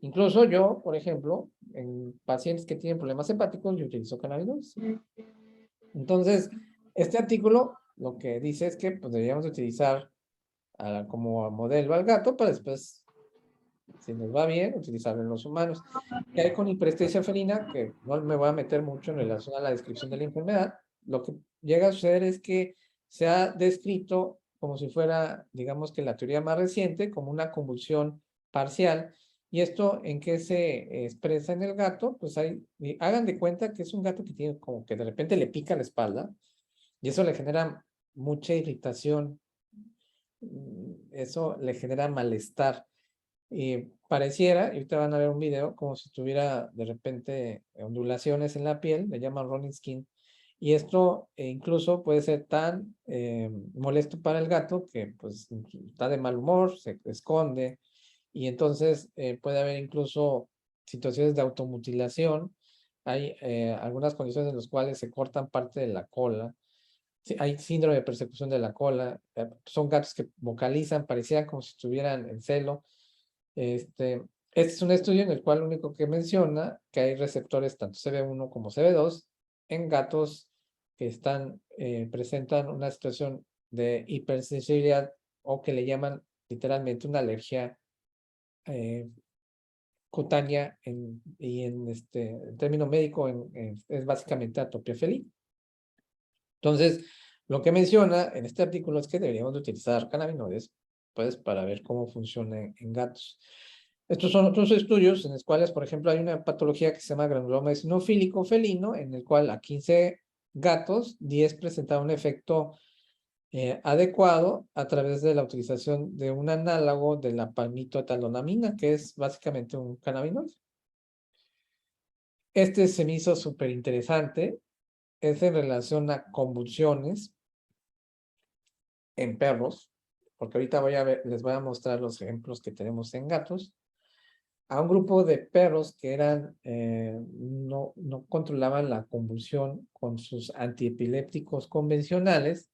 Incluso yo, por ejemplo, en pacientes que tienen problemas hepáticos, yo utilizo cannabinoides. Entonces, este artículo lo que dice es que pues, deberíamos utilizar como modelo al gato para después, si nos va bien, utilizarlo en los humanos. ¿Qué hay con hiperestesia felina? Que no me voy a meter mucho en relación a la descripción de la enfermedad. Lo que llega a suceder es que se ha descrito como si fuera, digamos que la teoría más reciente, como una convulsión parcial, ¿Y esto en qué se expresa en el gato? Pues hagan de cuenta que es un gato que tiene como que de repente le pica la espalda y eso le genera mucha irritación, eso le genera malestar. Y pareciera, y ahorita van a ver un video, como si tuviera de repente ondulaciones en la piel, le llaman running skin. Y esto incluso puede ser tan molesto para el gato que pues está de mal humor, se esconde y entonces puede haber incluso situaciones de automutilación. Hay algunas condiciones en las cuales se cortan parte de la cola. Sí, hay síndrome de persecución de la cola. Son gatos que vocalizan, parecían como si estuvieran en celo. Este es un estudio en el cual lo único que menciona que hay receptores tanto CB1 como CB2 en gatos que presentan una situación de hipersensibilidad o que le llaman literalmente una alergia cutánea en término médico es básicamente atopia felina. Entonces, lo que menciona en este artículo es que deberíamos de utilizar cannabinoides pues, para ver cómo funciona en gatos. Estos son otros estudios en los cuales, por ejemplo, hay una patología que se llama granuloma eosinofílico felino, en el cual a 15 gatos, 10 presentaron un efecto adecuado a través de la utilización de un análogo de la palmitoetalonamina, que es básicamente un cannabinoide. Este se me hizo súper interesante, es en relación a convulsiones en perros, porque ahorita les voy a mostrar los ejemplos que tenemos en gatos, a un grupo de perros que no controlaban la convulsión con sus antiepilépticos convencionales.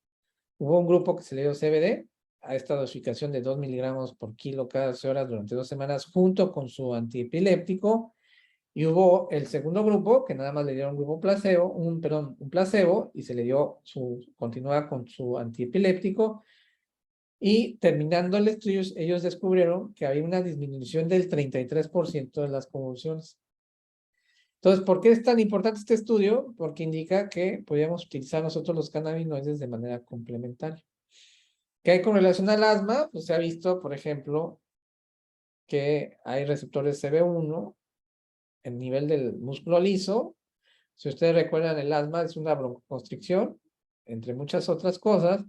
Hubo un grupo que se le dio CBD, a esta dosificación de 2 miligramos por kilo cada 12 horas durante 2 semanas, junto con su antiepiléptico. Y hubo el segundo grupo, que nada más le dieron un placebo, un placebo, y se le dio continúa con su antiepiléptico. Y terminando el estudio, ellos descubrieron que había una disminución del 33% de las convulsiones. Entonces, ¿por qué es tan importante este estudio? Porque indica que podríamos utilizar nosotros los cannabinoides de manera complementaria. ¿Qué hay con relación al asma? Pues se ha visto, por ejemplo, que hay receptores CB1 en nivel del músculo liso. Si ustedes recuerdan, el asma es una broncoconstricción, entre muchas otras cosas.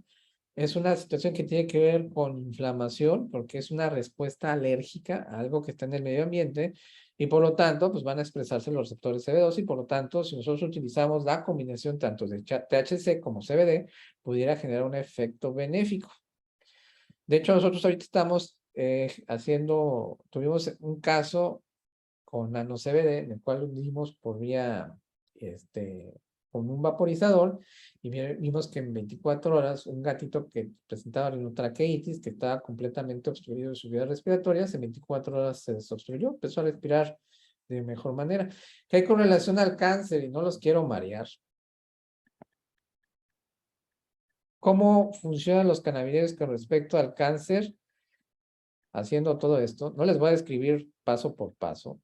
Es una situación que tiene que ver con inflamación, porque es una respuesta alérgica a algo que está en el medio ambiente, y por lo tanto, pues van a expresarse los receptores CB2, y por lo tanto, si nosotros utilizamos la combinación tanto de THC como CBD, pudiera generar un efecto benéfico. De hecho, nosotros ahorita estamos tuvimos un caso con nano CBD, en el cual lo dimos por vía, con un vaporizador, y vimos que en 24 horas un gatito que presentaba rinotraqueitis, que estaba completamente obstruido de sus vías respiratorias, en 24 horas se desobstruyó, empezó a respirar de mejor manera. ¿Qué hay con relación al cáncer? Y no los quiero marear. ¿Cómo funcionan los cannabinoides con respecto al cáncer? Haciendo todo esto, no les voy a describir paso por paso.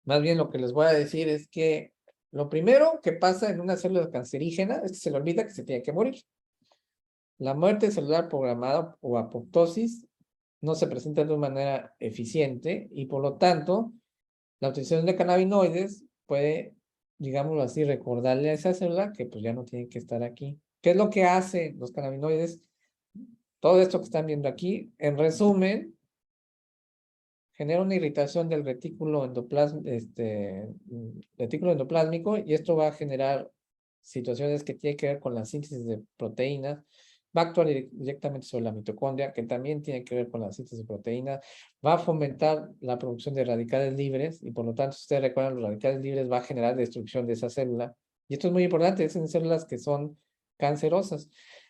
Más bien lo que les voy a decir es que lo primero que pasa en una célula cancerígena es que se le olvida que se tiene que morir. La muerte celular programada o apoptosis no se presenta de una manera eficiente y por lo tanto la utilización de cannabinoides puede, digámoslo así, recordarle a esa célula que pues ya no tiene que estar aquí. ¿Qué es lo que hacen los cannabinoides? Todo esto que están viendo aquí, en resumen, genera una irritación del retículo endoplásmico y esto va a generar situaciones que tienen que ver con la síntesis de proteínas, va a actuar directamente sobre la mitocondria, que también tiene que ver con la síntesis de proteínas, va a fomentar la producción de radicales libres y por lo tanto, si ustedes recuerdan, los radicales libres va a generar destrucción de esa célula. Y esto es muy importante, es en células que son cancerosas.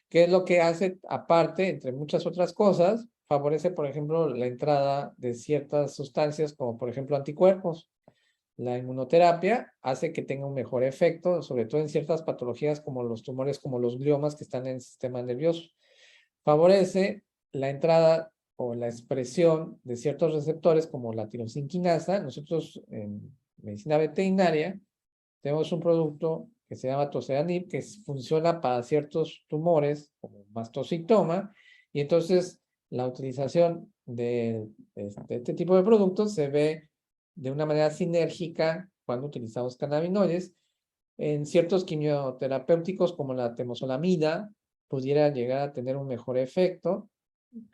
¿Qué es lo que hace? Aparte, entre muchas otras cosas, favorece, por ejemplo, la entrada de ciertas sustancias, como por ejemplo anticuerpos. La inmunoterapia hace que tenga un mejor efecto, sobre todo en ciertas patologías como los tumores, como los gliomas que están en el sistema nervioso. Favorece la entrada o la expresión de ciertos receptores como la tirosinquinasa. Nosotros en medicina veterinaria tenemos un producto que se llama Toceranib, que funciona para ciertos tumores como mastocitoma, y entonces la utilización de este tipo de productos se ve de una manera sinérgica cuando utilizamos cannabinoides. En ciertos quimioterapéuticos como la temozolomida pudiera llegar a tener un mejor efecto.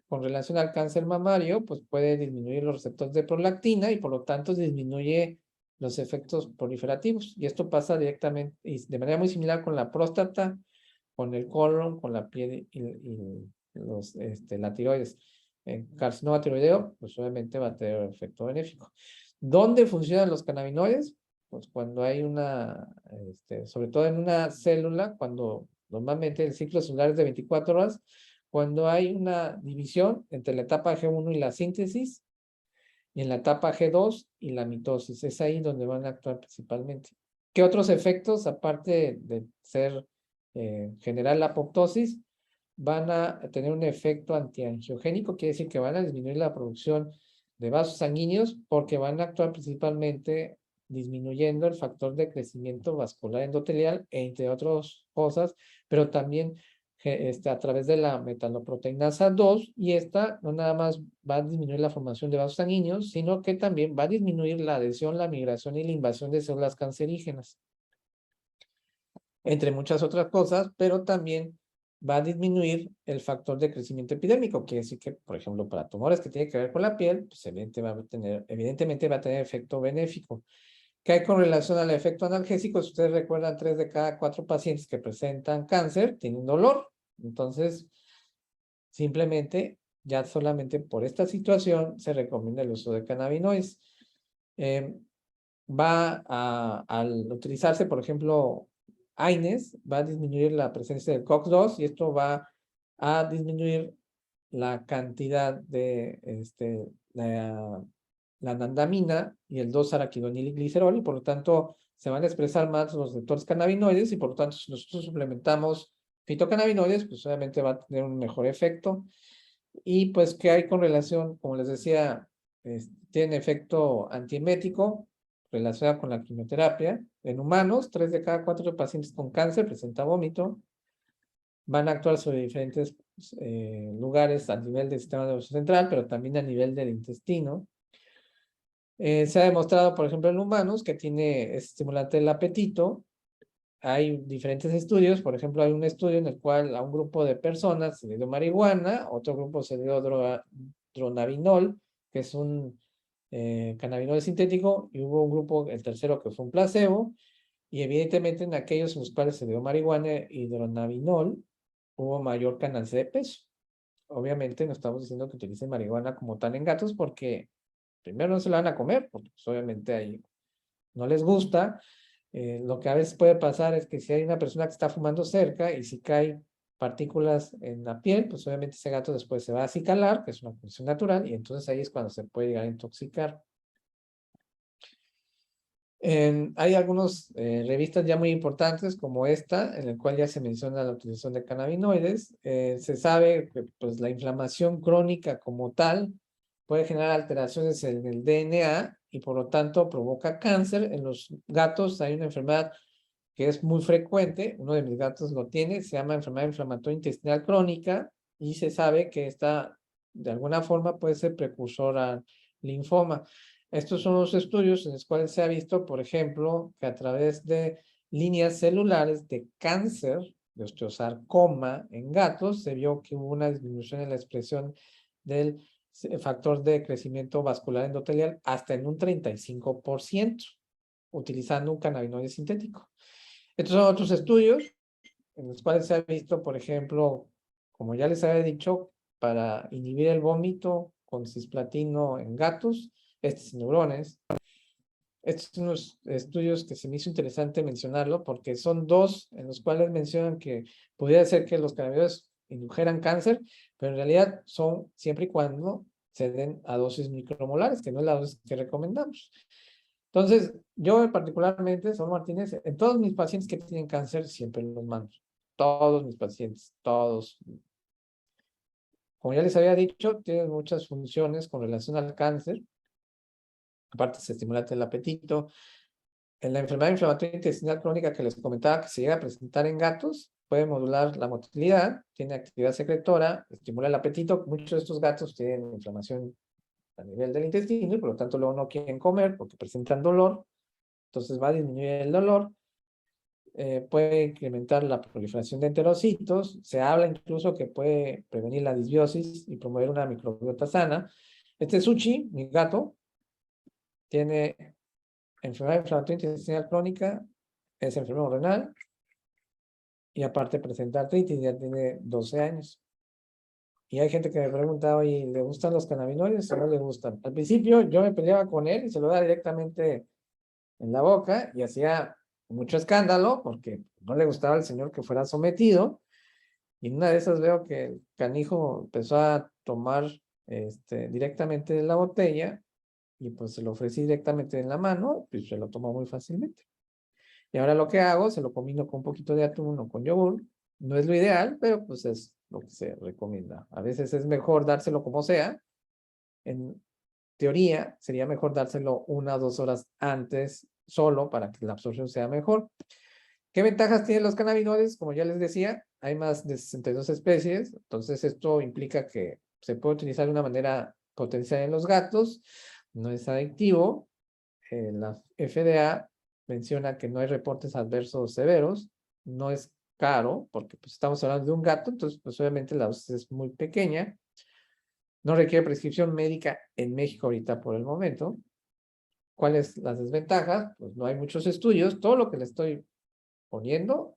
Con relación al cáncer mamario, pues puede disminuir los receptores de prolactina y por lo tanto disminuye los efectos proliferativos. Y esto pasa directamente y de manera muy similar con la próstata, con el colon, con la piel y la tiroides. En carcinoma tiroideo, pues obviamente va a tener efecto benéfico. ¿Dónde funcionan los cannabinoides? Pues cuando hay sobre todo en una célula, cuando normalmente el ciclo celular es de 24 horas, cuando hay una división entre la etapa G1 y la síntesis, y en la etapa G2 y la mitosis. Es ahí donde van a actuar principalmente. ¿Qué otros efectos, aparte de generar la apoptosis, van a tener un efecto antiangiogénico? Quiere decir que van a disminuir la producción de vasos sanguíneos porque van a actuar principalmente disminuyendo el factor de crecimiento vascular endotelial, entre otras cosas, pero también a través de la metaloproteinasa 2, y esta no nada más va a disminuir la formación de vasos sanguíneos, sino que también va a disminuir la adhesión, la migración y la invasión de células cancerígenas, entre muchas otras cosas, pero también va a disminuir el factor de crecimiento epidérmico. Quiere decir que, por ejemplo, para tumores que tienen que ver con la piel, pues evidentemente va a tener efecto benéfico. ¿Qué hay con relación al efecto analgésico? Si ustedes recuerdan, 3 de cada 4 pacientes que presentan cáncer tienen dolor. Entonces, simplemente, ya solamente por esta situación, se recomienda el uso de cannabinoides. Al utilizarse, por ejemplo, AINES, va a disminuir la presencia del COX-2 y esto va a disminuir la cantidad de la anandamina y el 2-araquidonilglicerol, y por lo tanto se van a expresar más los receptores cannabinoides, y por lo tanto si nosotros suplementamos fitocannabinoides, pues obviamente va a tener un mejor efecto. Y pues, ¿qué hay con relación? Como les decía, tiene efecto antiemético relacionado con la quimioterapia. En humanos, 3 de cada 4 pacientes con cáncer presentan vómito. Van a actuar sobre diferentes lugares a nivel del sistema nervioso central, pero también a nivel del intestino. Se ha demostrado, por ejemplo, en humanos que es estimulante del apetito. Hay diferentes estudios. Por ejemplo, hay un estudio en el cual a un grupo de personas se le dio marihuana, otro grupo se le dio dronabinol, que es un cannabinoide sintético, y hubo un grupo, el tercero, que fue un placebo, y evidentemente en aquellos en los cuales se le dio marihuana y dronabinol, hubo mayor ganancia de peso. Obviamente no estamos diciendo que utilicen marihuana como tal en gatos, porque primero no se la van a comer, porque pues, obviamente ahí no les gusta. Lo que a veces puede pasar es que si hay una persona que está fumando cerca y si cae partículas en la piel, pues obviamente ese gato después se va a acicalar, que es una condición natural, y entonces ahí es cuando se puede llegar a intoxicar. Hay algunas revistas ya muy importantes como esta, en el cual ya se menciona la utilización de cannabinoides. Se sabe que pues, la inflamación crónica como tal puede generar alteraciones en el DNA y por lo tanto provoca cáncer. En los gatos hay una enfermedad que es muy frecuente, uno de mis gatos lo tiene, se llama enfermedad inflamatoria intestinal crónica, y se sabe que esta de alguna forma puede ser precursor al linfoma. Estos son los estudios en los cuales se ha visto, por ejemplo, que a través de líneas celulares de cáncer, de osteosarcoma en gatos, se vio que hubo una disminución en la expresión del factor de crecimiento vascular endotelial hasta en un 35%, utilizando un cannabinoide sintético. Estos son otros estudios en los cuales se ha visto, por ejemplo, como ya les había dicho, para inhibir el vómito con cisplatino en gatos, neurones. Estos son unos estudios que se me hizo interesante mencionarlo porque son dos en los cuales mencionan que podría ser que los cannabinoides indujeran cáncer, pero en realidad son siempre y cuando se den a dosis micromolares, que no es la dosis que recomendamos. Entonces, yo particularmente, Saúl Martínez, en todos mis pacientes que tienen cáncer, siempre los mando. Todos mis pacientes, todos. Como ya les había dicho, tienen muchas funciones con relación al cáncer. Aparte, se estimula el apetito. En la enfermedad inflamatoria intestinal crónica que les comentaba que se llega a presentar en gatos, puede modular la motilidad, tiene actividad secretora, estimula el apetito. Muchos de estos gatos tienen inflamación a nivel del intestino y por lo tanto luego no quieren comer porque presentan dolor. Entonces va a disminuir el dolor. Puede incrementar la proliferación de enterocitos. Se habla incluso que puede prevenir la disbiosis y promover una microbiota sana. Este Sushi, mi gato, tiene enfermedad inflamatoria intestinal crónica, es enfermo renal y aparte presenta artritis, ya tiene 12 años. Y hay gente que me pregunta, oye, ¿le gustan los cannabinoides o no le gustan? Al principio yo me peleaba con él y se lo daba directamente en la boca y hacía mucho escándalo porque no le gustaba al señor que fuera sometido. Y en una de esas veo que el canijo empezó a tomar directamente de la botella y pues se lo ofrecí directamente en la mano, pues se lo tomó muy fácilmente. Y ahora lo que hago, se lo combino con un poquito de atún o con yogur. No es lo ideal, pero pues es lo que se recomienda. A veces es mejor dárselo como sea. En teoría, sería mejor dárselo 1 o 2 horas antes solo para que la absorción sea mejor. ¿Qué ventajas tienen los cannabinoides? Como ya les decía, hay más de 62 especies. Entonces esto implica que se puede utilizar de una manera potencial en los gatos. No es adictivo. La FDA menciona que no hay reportes adversos severos, no es caro, porque pues estamos hablando de un gato, entonces pues obviamente la dosis es muy pequeña, no requiere prescripción médica en México ahorita por el momento. ¿Cuáles las desventajas? Pues no hay muchos estudios, todo lo que le estoy poniendo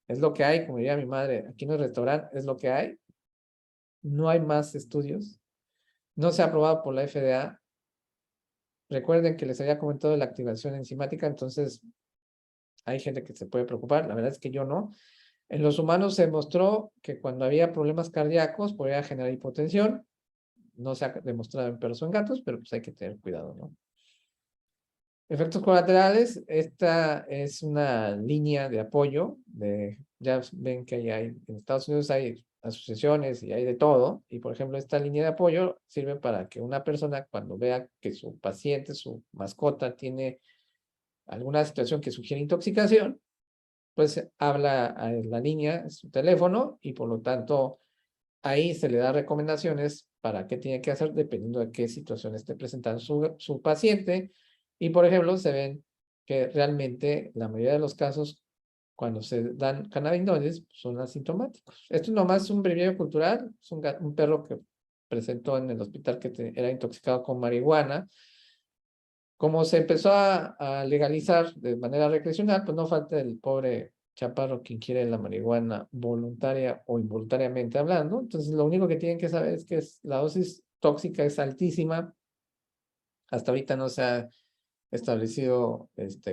es lo que hay, como diría mi madre, aquí en el restaurante es lo que hay, no hay más estudios, no se ha aprobado por la FDA. Recuerden que les había comentado de la activación enzimática, entonces hay gente que se puede preocupar, la verdad es que yo no. En los humanos se mostró que cuando había problemas cardíacos podía generar hipotensión. No se ha demostrado en perros o en gatos, pero pues hay que tener cuidado, ¿no? Efectos colaterales, esta es una línea de apoyo. Ya ven que en Estados Unidos hay asociaciones y hay de todo. Y por ejemplo, esta línea de apoyo sirve para que una persona cuando vea que su paciente, su mascota, tiene alguna situación que sugiere intoxicación, pues habla a la línea, su teléfono, y por lo tanto ahí se le da recomendaciones para qué tiene que hacer dependiendo de qué situación esté presentando su paciente. Y por ejemplo, se ven que realmente la mayoría de los casos, cuando se dan cannabinoides, son asintomáticos. Esto nomás es un breviario cultural, es un perro que presentó en el hospital que era intoxicado con marihuana. Como se empezó a legalizar de manera recreacional, pues no falta el pobre chaparro quien quiere la marihuana voluntaria o involuntariamente hablando. Entonces, lo único que tienen que saber es que la dosis tóxica es altísima. Hasta ahorita no se ha establecido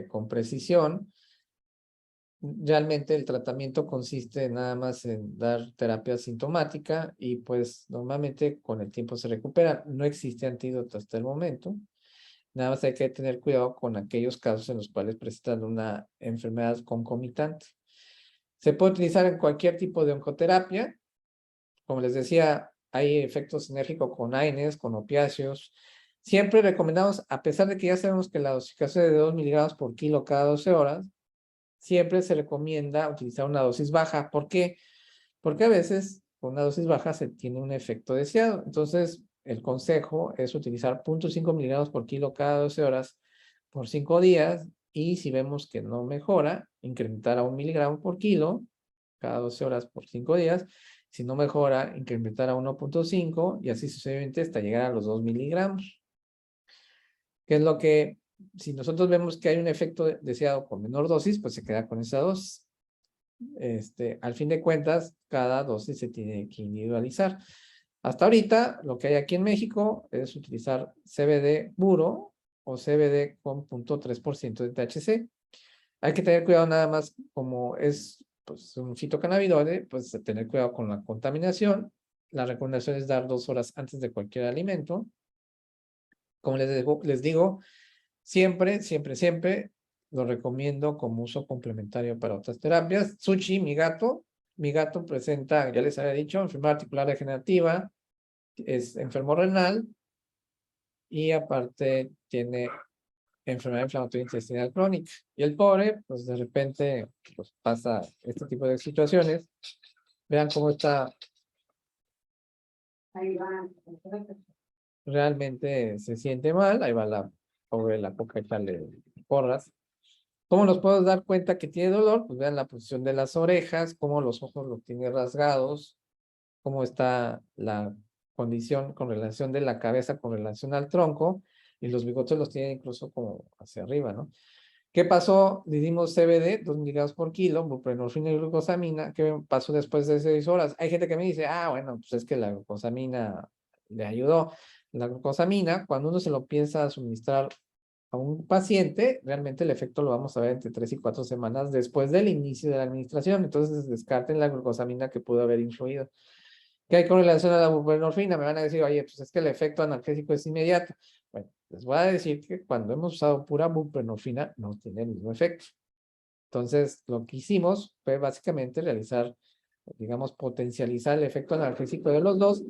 con precisión. Realmente el tratamiento consiste nada más en dar terapia sintomática y pues normalmente con el tiempo se recupera. No existe antídoto hasta el momento. Nada más hay que tener cuidado con aquellos casos en los cuales presentan una enfermedad concomitante. Se puede utilizar en cualquier tipo de oncoterapia. Como les decía, hay efectos sinérgicos con AINES, con opiáceos. Siempre recomendamos, a pesar de que ya sabemos que la dosificación es de 2 miligramos por kilo cada 12 horas, siempre se recomienda utilizar una dosis baja. ¿Por qué? Porque a veces con una dosis baja se tiene un efecto deseado. Entonces, el consejo es utilizar 0.5 miligramos por kilo cada 12 horas por 5 días y si vemos que no mejora, incrementar a 1 miligramo por kilo cada 12 horas por 5 días. Si no mejora, incrementar a 1.5 y así sucesivamente hasta llegar a los 2 miligramos. ¿Qué es lo que, si nosotros vemos que hay un efecto deseado con menor dosis, pues se queda con esa dosis? Al fin de cuentas, cada dosis se tiene que individualizar. Hasta ahorita, lo que hay aquí en México es utilizar CBD puro o CBD con 0.3% de THC. Hay que tener cuidado nada más, como es pues, un fitocannabinoide, pues tener cuidado con la contaminación. La recomendación es dar 2 horas antes de cualquier alimento. Como les digo, siempre lo recomiendo como uso complementario para otras terapias. Sushi, mi gato presenta, ya les había dicho, enfermedad articular degenerativa, es enfermo renal y aparte tiene enfermedad inflamatoria intestinal crónica. Y el pobre, pues de repente, pues pasa este tipo de situaciones. Vean cómo está. Ahí va. Realmente se siente mal. Ahí va la pobre, la poca echarle porras. ¿Cómo nos podemos dar cuenta que tiene dolor? Pues vean la posición de las orejas, cómo los ojos los tiene rasgados, cómo está la condición con relación de la cabeza con relación al tronco, y los bigotes los tiene incluso como hacia arriba, ¿no? ¿Qué pasó? Le dimos CBD, 2 miligramos por kilo, buprenorfina y glucosamina. ¿Qué pasó después de 6 horas? Hay gente que me dice, bueno, pues es que la glucosamina le ayudó. La glucosamina, cuando uno se lo piensa suministrar a un paciente, realmente el efecto lo vamos a ver entre 3 y 4 semanas después del inicio de la administración. Entonces, descarten la glucosamina que pudo haber influido. ¿Qué hay con relación a la buprenorfina? Me van a decir, oye, pues es que el efecto analgésico es inmediato. Bueno, les voy a decir que cuando hemos usado pura buprenorfina no tiene el mismo efecto. Entonces, lo que hicimos fue básicamente realizar, digamos, potencializar el efecto analgésico de los dos.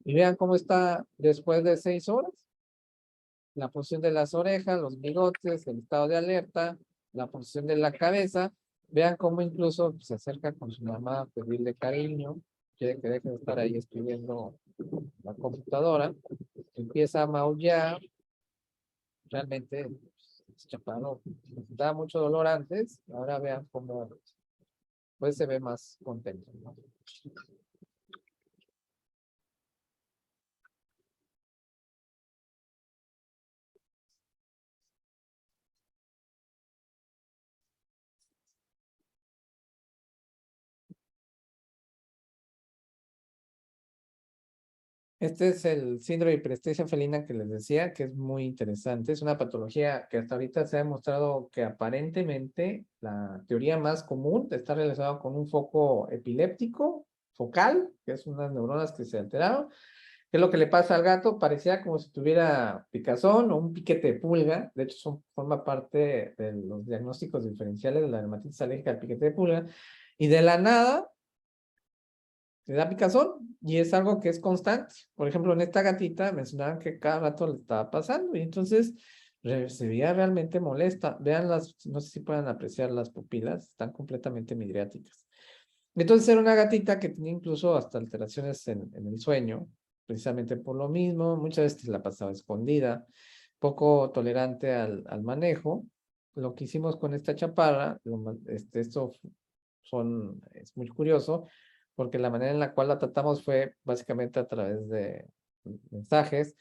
Y vean cómo está después de 6 horas. La posición de las orejas, los bigotes, el estado de alerta, la posición de la cabeza. Vean cómo incluso se acerca con su mamá a pedirle cariño, quiere que deje de estar ahí escribiendo la computadora, empieza a maullar. Realmente este chaparro da mucho dolor antes, ahora vean cómo pues se ve más contento, ¿no? Este es el síndrome de hiperestesia felina que les decía, que es muy interesante. Es una patología que hasta ahorita se ha demostrado que aparentemente la teoría más común está relacionada con un foco epiléptico focal, que es unas neuronas que se alteraron. ¿Qué es lo que le pasa al gato? Parecía como si tuviera picazón o un piquete de pulga. De hecho, forma parte de los diagnósticos diferenciales de la dermatitis alérgica al piquete de pulga. Y de la nada le da picazón y es algo que es constante. Por ejemplo, en esta gatita mencionaban que cada rato le estaba pasando y entonces se veía realmente molesta. Vean no sé si puedan apreciar las pupilas, están completamente midriáticas. Entonces era una gatita que tenía incluso hasta alteraciones en el sueño, precisamente por lo mismo. Muchas veces la pasaba escondida, poco tolerante al manejo. Lo que hicimos con esta chaparra, esto es muy curioso, porque la manera en la cual la tratamos fue básicamente a través de mensajes.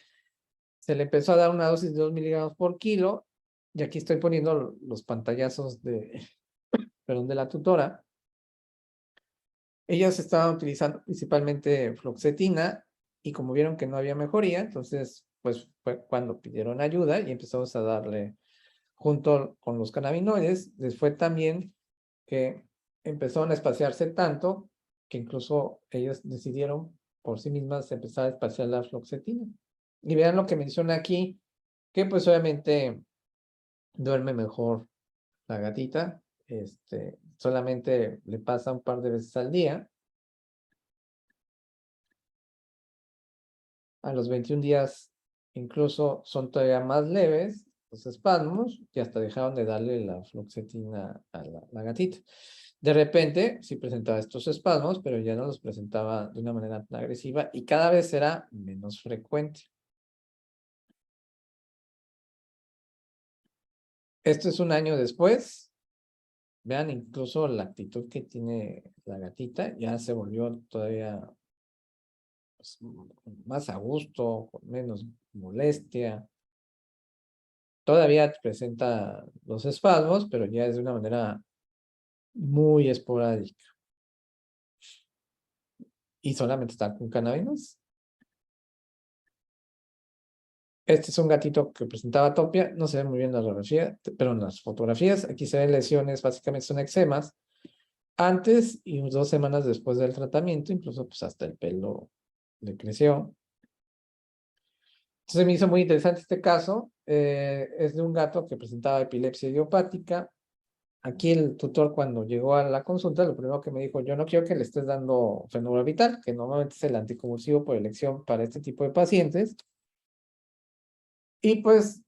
Se le empezó a dar una dosis de 2 miligramos por kilo, y aquí estoy poniendo los pantallazos perdón, de la tutora. Ellas estaban utilizando principalmente fluoxetina, y como vieron que no había mejoría, entonces pues fue cuando pidieron ayuda y empezamos a darle junto con los cannabinoides. Les fue también que empezaron a espaciarse tanto que incluso ellos decidieron por sí mismas empezar a espaciar la fluoxetina. Y vean lo que menciona aquí, que pues obviamente duerme mejor la gatita, solamente le pasa un par de veces al día. A los 21 días incluso son todavía más leves los espasmos y hasta dejaron de darle la fluoxetina a la gatita. De repente sí presentaba estos espasmos, pero ya no los presentaba de una manera tan agresiva y cada vez era menos frecuente. Esto es un año después. Vean incluso la actitud que tiene la gatita, ya se volvió todavía pues, más a gusto, con menos molestia. Todavía presenta los espasmos, pero ya es de una manera muy esporádica. Y solamente está con cannabinoides. Este es un gatito que presentaba atopia. No se ve muy bien la radiografía, pero en las fotografías aquí se ven lesiones, básicamente son eczemas. Antes y 2 semanas después del tratamiento, incluso pues hasta el pelo le creció. Entonces me hizo muy interesante este caso. Es de un gato que presentaba epilepsia idiopática. Aquí el tutor cuando llegó a la consulta, lo primero que me dijo, yo no quiero que le estés dando fenobarbital, que normalmente es el anticonvulsivo por elección para este tipo de pacientes. Y pues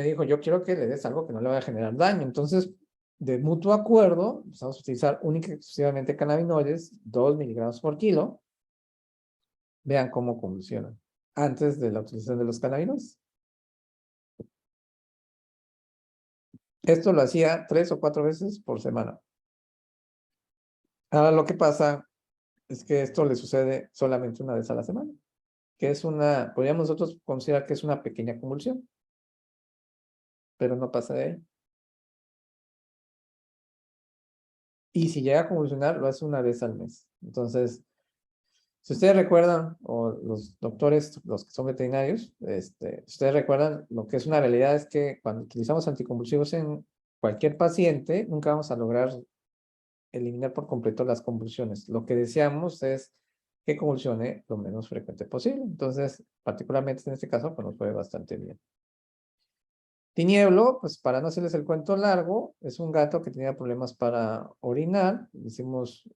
me dijo, yo quiero que le des algo que no le vaya a generar daño. Entonces, de mutuo acuerdo, empezamos a utilizar única y exclusivamente cannabinoides, 2 miligramos por kilo. Vean cómo convulsionan antes de la utilización de los cannabinoides. Esto lo hacía 3 o 4 veces por semana. Ahora lo que pasa es que esto le sucede solamente una vez a la semana, que es una, podríamos nosotros considerar que es una pequeña convulsión, pero no pasa de ahí. Y si llega a convulsionar, lo hace una vez al mes. Entonces, si ustedes recuerdan, o los doctores, los que son veterinarios, si ustedes recuerdan, lo que es una realidad es que cuando utilizamos anticonvulsivos en cualquier paciente, nunca vamos a lograr eliminar por completo las convulsiones. Lo que deseamos es que convulsione lo menos frecuente posible. Entonces, particularmente en este caso, pues nos fue bastante bien. Tinieblo, pues para no hacerles el cuento largo, es un gato que tenía problemas para orinar. Hicimos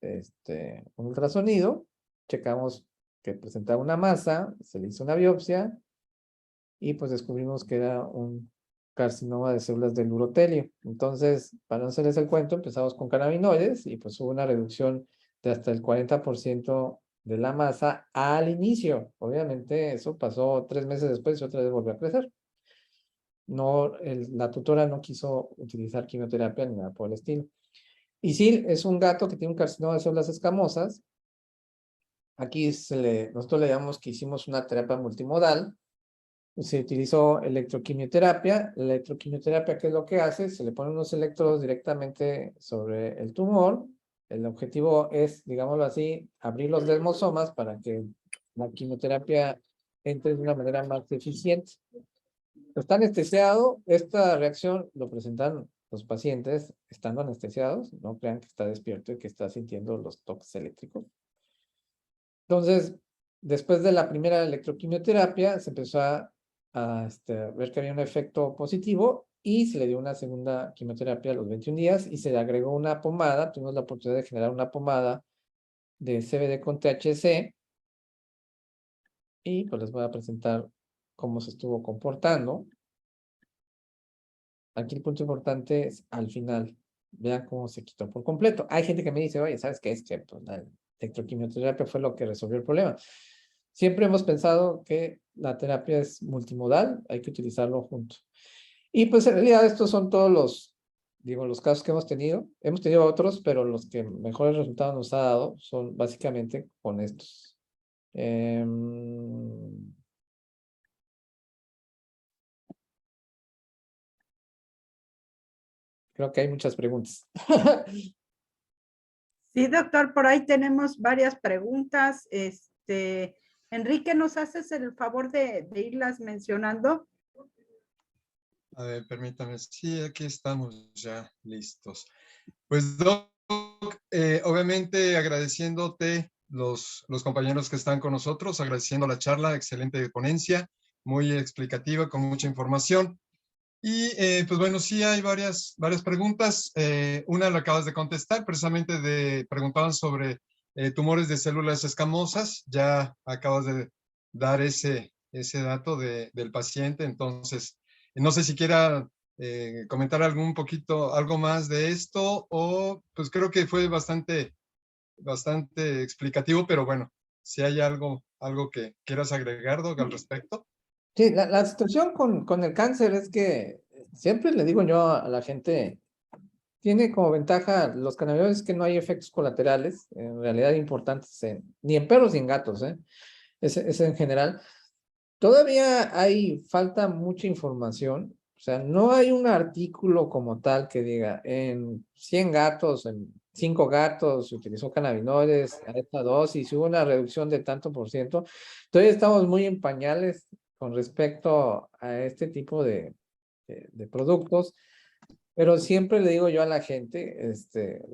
un ultrasonido, checamos que presentaba una masa, se le hizo una biopsia y pues descubrimos que era un carcinoma de células del urotelio. Entonces, para no hacerles el cuento, empezamos con cannabinoides y pues hubo una reducción de hasta el 40% de la masa al inicio. Obviamente eso pasó 3 meses después y otra vez volvió a crecer. No, la tutora no quiso utilizar quimioterapia ni nada por el estilo. Y sí, es un gato que tiene un carcinoma de células escamosas. Aquí nosotros le llamamos que hicimos una terapia multimodal. Se utilizó electroquimioterapia. La electroquimioterapia, ¿qué es lo que hace? Se le ponen unos electrodos directamente sobre el tumor. El objetivo es, digámoslo así, abrir los desmosomas para que la quimioterapia entre de una manera más eficiente. Está anestesiado. Esta reacción lo presentan los pacientes estando anestesiados. No crean que está despierto y que está sintiendo los toques eléctricos. Entonces, después de la primera electroquimioterapia, se empezó a ver que había un efecto positivo y se le dio una segunda quimioterapia a los 21 días y se le agregó una pomada. Tuvimos la oportunidad de generar una pomada de CBD con THC y pues les voy a presentar cómo se estuvo comportando. Aquí el punto importante es al final. Vean cómo se quitó por completo. Hay gente que me dice, oye, ¿sabes qué? Es que pues, la electroquimioterapia fue lo que resolvió el problema. Siempre hemos pensado que la terapia es multimodal, hay que utilizarlo junto. Y pues en realidad estos son todos los casos que hemos tenido. Hemos tenido otros, pero los que mejores resultados nos ha dado son básicamente con estos. Creo que hay muchas preguntas. Sí, doctor, por ahí tenemos varias preguntas. Enrique, ¿nos haces el favor de irlas mencionando? A ver, permítame. Sí, aquí estamos ya listos. Pues, Doc, obviamente agradeciéndote los compañeros que están con nosotros, agradeciendo la charla, excelente ponencia, muy explicativa, con mucha información. Y pues bueno, sí hay varias preguntas. Una la acabas de contestar, precisamente preguntaban sobre tumores de células escamosas. Ya acabas de dar ese dato del paciente. Entonces, no sé si quiera comentar algo más de esto, o pues creo que fue bastante explicativo, pero bueno, si hay algo que quieras agregar, Doc, al respecto. Sí, la situación con el cáncer es que siempre le digo yo a la gente, tiene como ventaja los cannabinoides que no hay efectos colaterales, en realidad importantes, ni en perros ni en gatos, es en general. Todavía falta mucha información, o sea, no hay un artículo como tal que diga, en 100 gatos, en 5 gatos se utilizó cannabinoides a esta dosis, hubo una reducción de tanto por ciento. Todavía estamos muy en pañales con respecto a este tipo de productos, pero siempre le digo yo a la gente,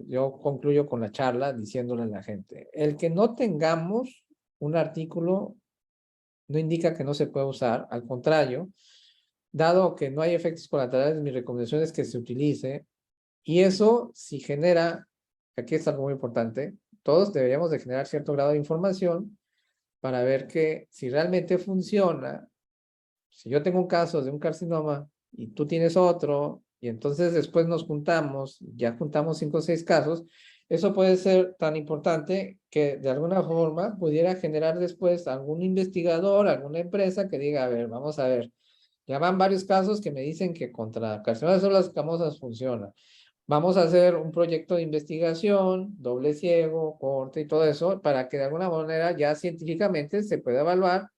yo concluyo con la charla diciéndole a la gente, el que no tengamos un artículo no indica que no se pueda usar, al contrario, dado que no hay efectos colaterales, mi recomendación es que se utilice, y eso si genera, aquí es algo muy importante, todos deberíamos de generar cierto grado de información para ver que si realmente funciona, si yo tengo un caso de un carcinoma y tú tienes otro, y entonces después nos juntamos, ya juntamos 5 o 6 casos, eso puede ser tan importante que de alguna forma pudiera generar después algún investigador, alguna empresa que diga, a ver, vamos a ver, ya van varios casos que me dicen que contra carcinoma de células escamosas funciona. Vamos a hacer un proyecto de investigación, doble ciego, corte y todo eso, para que de alguna manera ya científicamente se pueda evaluar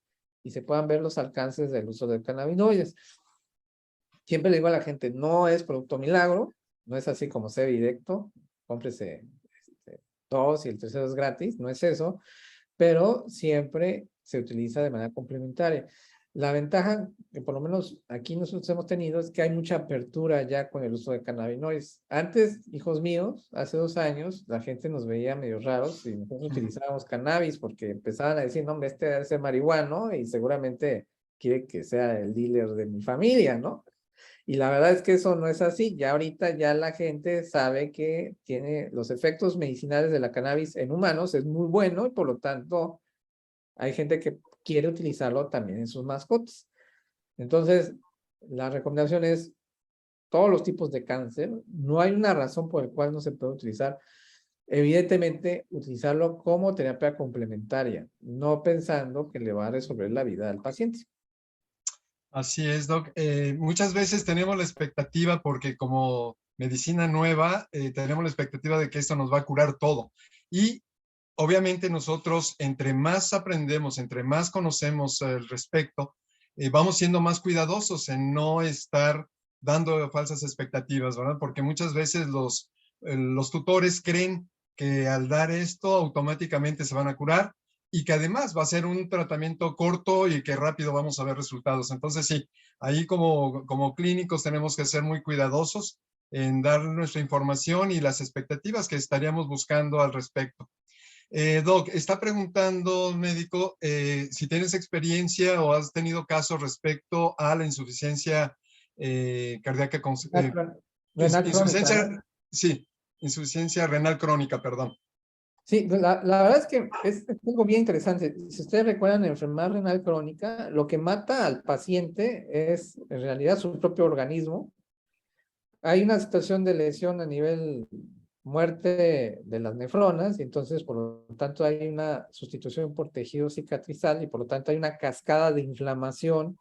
y se puedan ver los alcances del uso de cannabinoides. Siempre le digo a la gente, no es producto milagro, no es así como se directo, cómprese 2 y el tercero es gratis, no es eso, pero siempre se utiliza de manera complementaria. La ventaja que por lo menos aquí nosotros hemos tenido es que hay mucha apertura ya con el uso de cannabinoides. Antes, hijos míos, hace 2 años, la gente nos veía medio raros y nosotros utilizábamos cannabis porque empezaban a decir, no, hombre, este debe ser marihuano y seguramente quiere que sea el dealer de mi familia, ¿no? Y la verdad es que eso no es así. Ya ahorita ya la gente sabe que tiene los efectos medicinales de la cannabis en humanos, es muy bueno y por lo tanto hay gente que quiere utilizarlo también en sus mascotas. Entonces, la recomendación es todos los tipos de cáncer. No hay una razón por la cual no se puede utilizar. Evidentemente, utilizarlo como terapia complementaria, no pensando que le va a resolver la vida al paciente. Así es, Doc. Muchas veces tenemos la expectativa, porque como medicina nueva, tenemos la expectativa de que esto nos va a curar todo. Y obviamente nosotros, entre más aprendemos, entre más conocemos al respecto, vamos siendo más cuidadosos en no estar dando falsas expectativas, ¿verdad? Porque muchas veces los tutores creen que al dar esto automáticamente se van a curar, y que además va a ser un tratamiento corto y que rápido vamos a ver resultados. Entonces sí, ahí como clínicos tenemos que ser muy cuidadosos en dar nuestra información y las expectativas que estaríamos buscando al respecto. Doc, está preguntando, médico, si tienes experiencia o has tenido casos respecto a la insuficiencia cardíaca, Renal crónica, insuficiencia, ¿no? sí, insuficiencia renal crónica, perdón. Sí, la verdad es que es algo bien interesante. Si ustedes recuerdan, en enfermedad renal crónica, lo que mata al paciente es en realidad su propio organismo. Hay una situación de lesión a nivel muerte de las nefronas, y entonces por lo tanto hay una sustitución por tejido cicatrizal y por lo tanto hay una cascada de inflamación.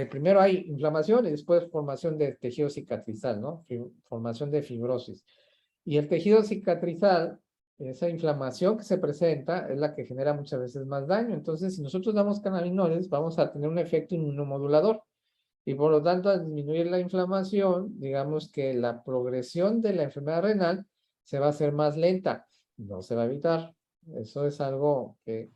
Primero hay inflamación y después formación de tejido cicatrizal, ¿no? Formación de fibrosis. Y el tejido cicatrizal, esa inflamación que se presenta, es la que genera muchas veces más daño. Entonces, si nosotros damos cannabinoides, vamos a tener un efecto inmunomodulador. Y por lo tanto, al disminuir la inflamación, digamos que la progresión de la enfermedad renal se va a hacer más lenta. No se va a evitar. Eso es algo que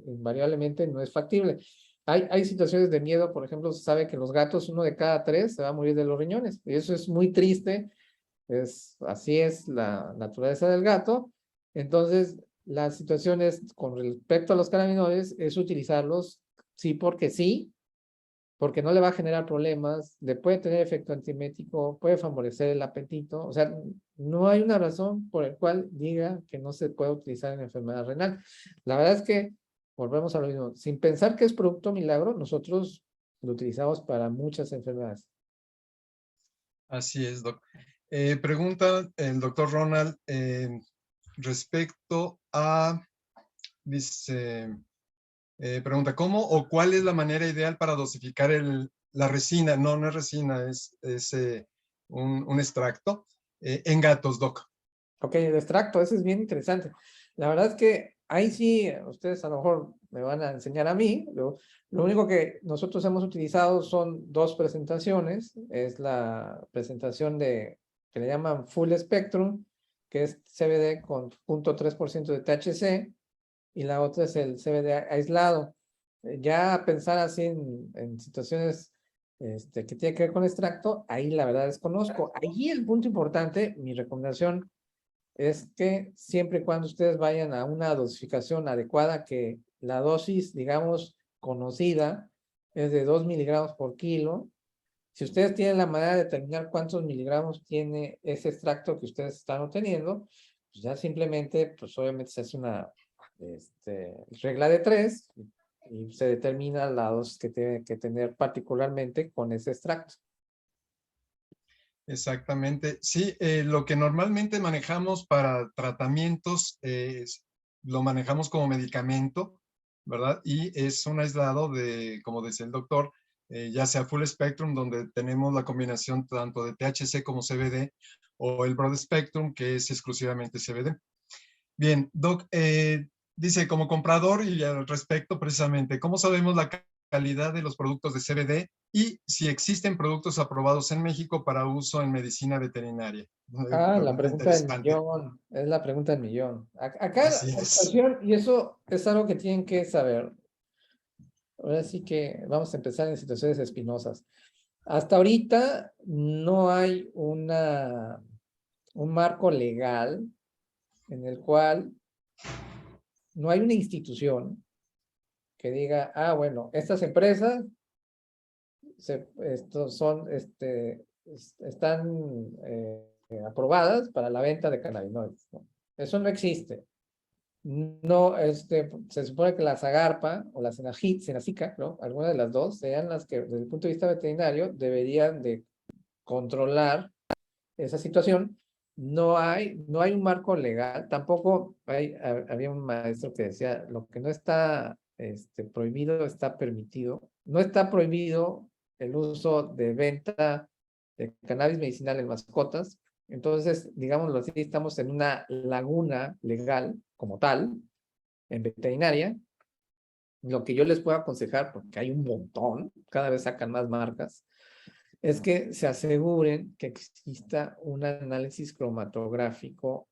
invariablemente no es factible. Hay situaciones de miedo, por ejemplo, se sabe que los gatos, 1 de cada 3 se va a morir de los riñones. Y eso es muy triste. Así es la naturaleza del gato. Entonces, las situaciones con respecto a los cannabinoides es utilizarlos sí porque sí, porque no le va a generar problemas, le puede tener efecto antiemético, puede favorecer el apetito. O sea, no hay una razón por la cual diga que no se puede utilizar en enfermedad renal. La verdad es que, volvemos a lo mismo, sin pensar que es producto milagro, nosotros lo utilizamos para muchas enfermedades. Así es, Doc. Pregunta el doctor Ronald respecto a, dice, pregunta, ¿cómo o cuál es la manera ideal para dosificar la resina? No, no es resina, es un extracto en gatos, Doc. Ok, el extracto, ese es bien interesante. La verdad es que ahí sí, ustedes a lo mejor me van a enseñar a mí. Lo único que nosotros hemos utilizado son 2 presentaciones. Es la presentación que le llaman Full Spectrum, que es CBD con 0.3% de THC, y la otra es el CBD aislado. Ya pensar así en situaciones que tienen que ver con extracto, ahí la verdad desconozco. Ahí el punto importante, mi recomendación es que siempre y cuando ustedes vayan a una dosificación adecuada, que la dosis, digamos, conocida es de 2 miligramos por kilo. Si ustedes tienen la manera de determinar cuántos miligramos tiene ese extracto que ustedes están obteniendo, pues ya simplemente, pues obviamente se hace una regla de 3, y se determina la dosis que tiene que tener particularmente con ese extracto. Exactamente. Sí, lo que normalmente manejamos para tratamientos lo manejamos como medicamento, ¿verdad? Y es un aislado de, como decía el doctor, ya sea full spectrum, donde tenemos la combinación tanto de THC como CBD, o el broad spectrum, que es exclusivamente CBD. Bien, Doc, dice, como comprador y al respecto precisamente, ¿cómo sabemos la calidad de los productos de CBD y si existen productos aprobados en México para uso en medicina veterinaria? Ah, la Pregunta pregunta del interesante. millón, es la pregunta del millón. Acá Así la es. situación, y eso es algo que tienen que saber. Ahora sí que vamos a empezar en situaciones espinosas. Hasta ahorita no hay un marco legal en el cual no hay una institución que diga, ah, bueno, estas empresas están aprobadas para la venta de cannabinoides, ¿no? Eso no existe. No, se supone que la Zagarpa o la Senacica, ¿no? Alguna de las dos, sean las que, desde el punto de vista veterinario, deberían de controlar esa situación. No hay un marco legal, tampoco había un maestro que decía, lo que no está prohibido está permitido. No está prohibido el uso de venta de cannabis medicinal en mascotas. Entonces, digámoslo así, estamos en una laguna legal como tal, en veterinaria. Lo que yo les puedo aconsejar, porque hay un montón, cada vez sacan más marcas, es que se aseguren que exista un análisis cromatográfico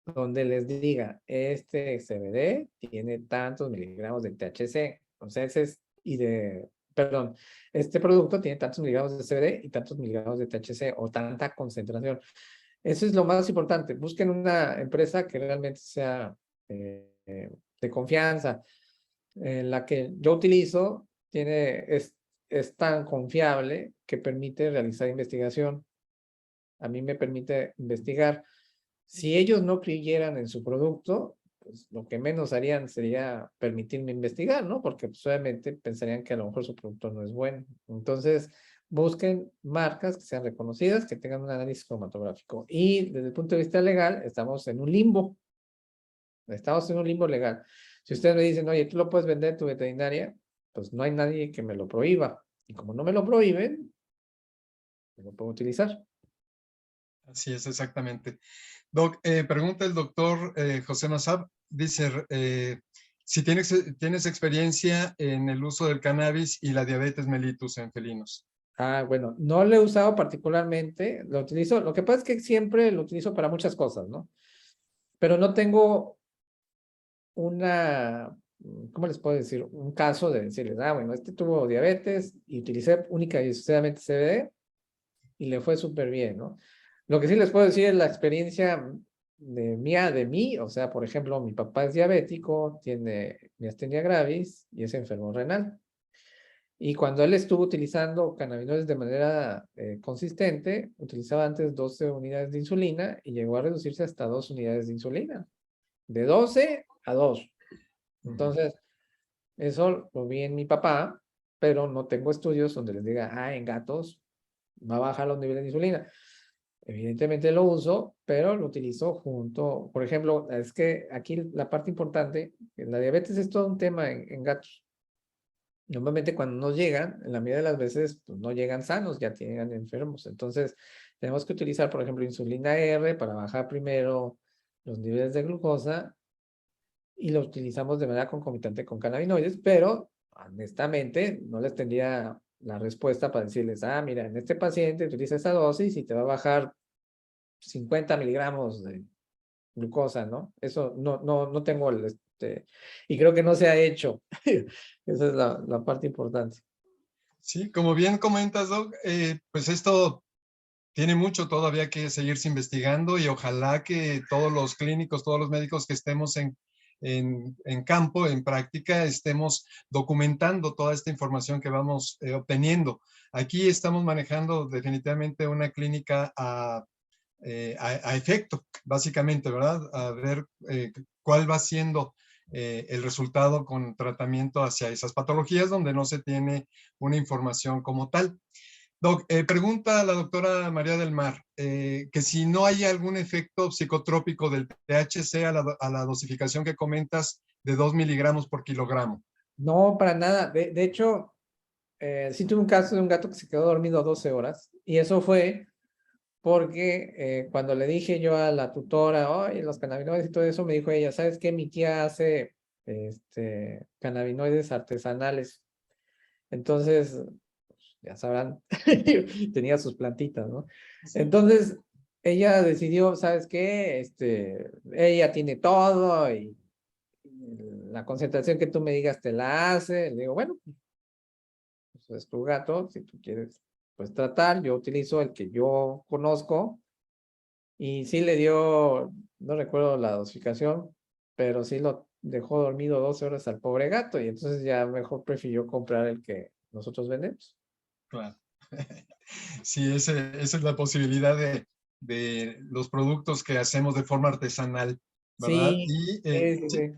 donde les diga, este CBD tiene tantos miligramos de THC, entonces perdón, este producto tiene tantos miligramos de CBD y tantos miligramos de THC o tanta concentración. Eso es lo más importante. Busquen una empresa que realmente sea de confianza. La que yo utilizo es tan confiable que permite realizar investigación. A mí me permite investigar. Si ellos no creyeran en su producto, pues lo que menos harían sería permitirme investigar, ¿no? Porque pues, obviamente pensarían que a lo mejor su producto no es bueno. Entonces, busquen marcas que sean reconocidas, que tengan un análisis cromatográfico. Y desde el punto de vista legal, estamos en un limbo. Estamos en un limbo legal. Si ustedes me dicen, oye, tú lo puedes vender en tu veterinaria, pues no hay nadie que me lo prohíba. Y como no me lo prohíben, lo puedo utilizar. Así es, exactamente. Doc, pregunta el doctor José Massab, dice, si tienes experiencia en el uso del cannabis y la diabetes mellitus en felinos. Ah, bueno, no lo he usado particularmente, lo utilizo, lo que pasa es que siempre lo utilizo para muchas cosas, ¿no? Pero no tengo ¿cómo les puedo decir? Un caso de decirles, ah, bueno, este tuvo diabetes y utilicé única y exclusivamente CBD y le fue súper bien, ¿no? Lo que sí les puedo decir es la experiencia de mí, o sea, por ejemplo, mi papá es diabético, tiene miastenia gravis y es enfermo renal. Y cuando él estuvo utilizando cannabinoides de manera consistente, utilizaba antes 12 unidades de insulina y llegó a reducirse hasta 2 unidades de insulina. De 12 a 2. Entonces, eso lo vi en mi papá, pero no tengo estudios donde les diga, ah, en gatos va a bajar los niveles de insulina. Evidentemente lo uso, pero lo utilizo junto, por ejemplo, es que aquí la parte importante, la diabetes es todo un tema en gatos. Normalmente cuando nos llegan, en la mayoría de las veces, pues no llegan sanos, ya llegan enfermos. Entonces, tenemos que utilizar, por ejemplo, insulina R para bajar primero los niveles de glucosa y lo utilizamos de manera concomitante con cannabinoides, pero honestamente no les tendría la respuesta para decirles, ah, mira, en este paciente utiliza esa dosis y te va a bajar 50 miligramos de glucosa, ¿no? Eso no tengo y creo que no se ha hecho. Esa es la parte importante. Sí, como bien comentas, Doc, pues esto tiene mucho todavía que seguirse investigando y ojalá que todos los clínicos, todos los médicos que estemos en campo, en práctica, estemos documentando toda esta información que vamos obteniendo. Aquí estamos manejando definitivamente una clínica a efecto, básicamente, ¿verdad? A ver cuál va siendo el resultado con tratamiento hacia esas patologías donde no se tiene una información como tal. Doc, pregunta a la doctora María del Mar, que si no hay algún efecto psicotrópico del THC a la dosificación que comentas de 2 miligramos por kilogramo. No, para nada. De hecho, sí tuve un caso de un gato que se quedó dormido 12 horas y eso fue porque cuando le dije yo a la tutora, oye, los cannabinoides y todo eso, me dijo ella, ¿sabes qué? Mi tía hace cannabinoides artesanales. Entonces, ya sabrán, tenía sus plantitas, ¿no? Entonces, ella decidió, ¿sabes qué? Ella tiene todo y la concentración que tú me digas te la hace. Le digo, bueno, pues es tu gato, si tú quieres, pues tratar. Yo utilizo el que yo conozco y sí le dio, no recuerdo la dosificación, pero sí lo dejó dormido 12 horas al pobre gato y entonces ya mejor prefirió comprar el que nosotros vendemos. Claro. Sí, esa es la posibilidad de los productos que hacemos de forma artesanal, ¿verdad? Sí, Y sí, sí, sí.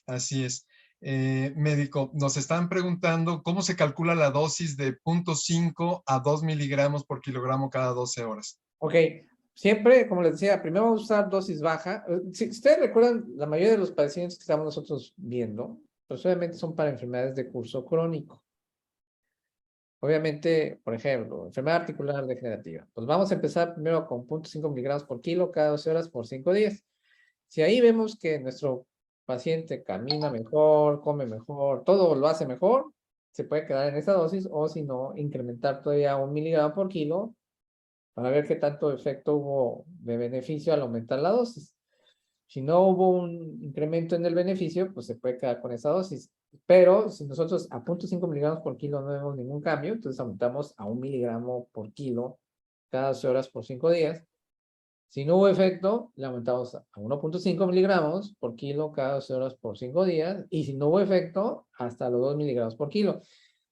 así es. Médico, nos están preguntando cómo se calcula la dosis de 0.5 a 2 miligramos por kilogramo cada 12 horas. Ok, siempre, como les decía, primero vamos a usar dosis baja. Si ustedes recuerdan, la mayoría de los pacientes que estamos nosotros viendo, pues obviamente son para enfermedades de curso crónico. Obviamente, por ejemplo, enfermedad articular degenerativa. Pues vamos a empezar primero con 0.5 miligramos por kilo cada 12 horas por 5 días. Si ahí vemos que nuestro paciente camina mejor, come mejor, todo lo hace mejor, se puede quedar en esa dosis o si no, incrementar todavía 1 miligramo por kilo para ver qué tanto efecto hubo de beneficio al aumentar la dosis. Si no hubo un incremento en el beneficio, pues se puede quedar con esa dosis. Pero si nosotros a 0.5 miligramos por kilo no vemos ningún cambio, entonces aumentamos a 1 miligramo por kilo cada 12 horas por 5 días. Si no hubo efecto, le aumentamos a 1.5 miligramos por kilo cada 12 horas por 5 días. Y si no hubo efecto, hasta los 2 miligramos por kilo.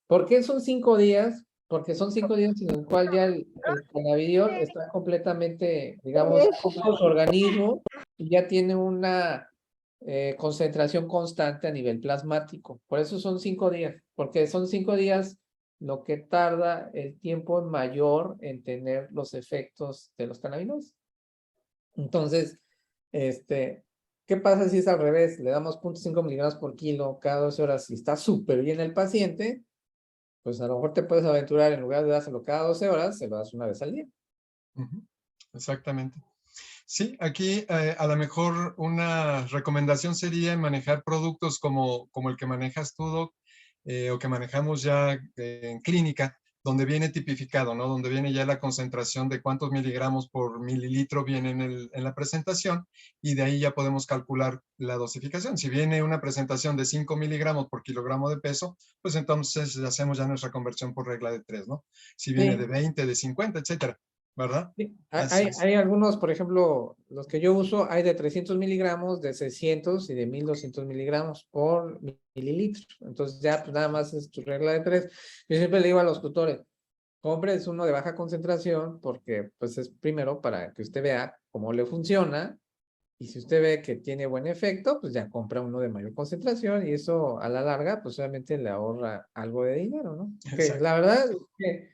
¿Por qué son 5 días? Porque son 5 días en el cual ya el cannabidiol está completamente, digamos, en su organismo y ya tiene una concentración constante a nivel plasmático. Por eso son 5 días, porque son 5 días lo que tarda el tiempo mayor en tener los efectos de los cannabinoides. Entonces, ¿qué pasa si es al revés? Le damos 0.5 miligramos por kilo cada 12 horas y está súper bien el paciente, pues a lo mejor te puedes aventurar, en lugar de dárselo cada 12 horas, se lo das una vez al día. Exactamente. Sí, aquí a lo mejor una recomendación sería manejar productos como el que manejas tú, Doc, o que manejamos ya en clínica, donde viene tipificado, ¿no? Donde viene ya la concentración de cuántos miligramos por mililitro viene en la presentación y de ahí ya podemos calcular la dosificación. Si viene una presentación de 5 miligramos por kilogramo de peso, pues entonces hacemos ya nuestra conversión por regla de 3, ¿no? Si viene de 20, de 50, etcétera, ¿verdad? Sí. Así es. Hay algunos, por ejemplo, los que yo uso, hay de 300 miligramos, de 600 y de 1200 miligramos por mililitro. Entonces ya pues nada más es tu regla de 3. Yo siempre le digo a los tutores, compres uno de baja concentración porque pues es primero para que usted vea cómo le funciona y si usted ve que tiene buen efecto, pues ya compra uno de mayor concentración y eso a la larga pues obviamente le ahorra algo de dinero, ¿no? Que Exacto. la verdad es que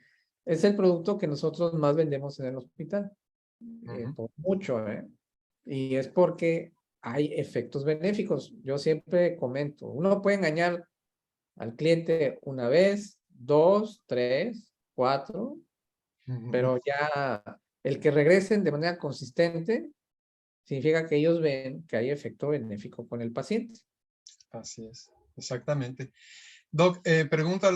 es el producto que nosotros más vendemos en el hospital, por mucho, ¿eh? Y es porque hay efectos benéficos. Yo siempre comento, uno puede engañar al cliente una vez, dos, tres, cuatro, pero ya el que regresen de manera consistente significa que ellos ven que hay efecto benéfico con el paciente. Así es, exactamente. Doc, pregunta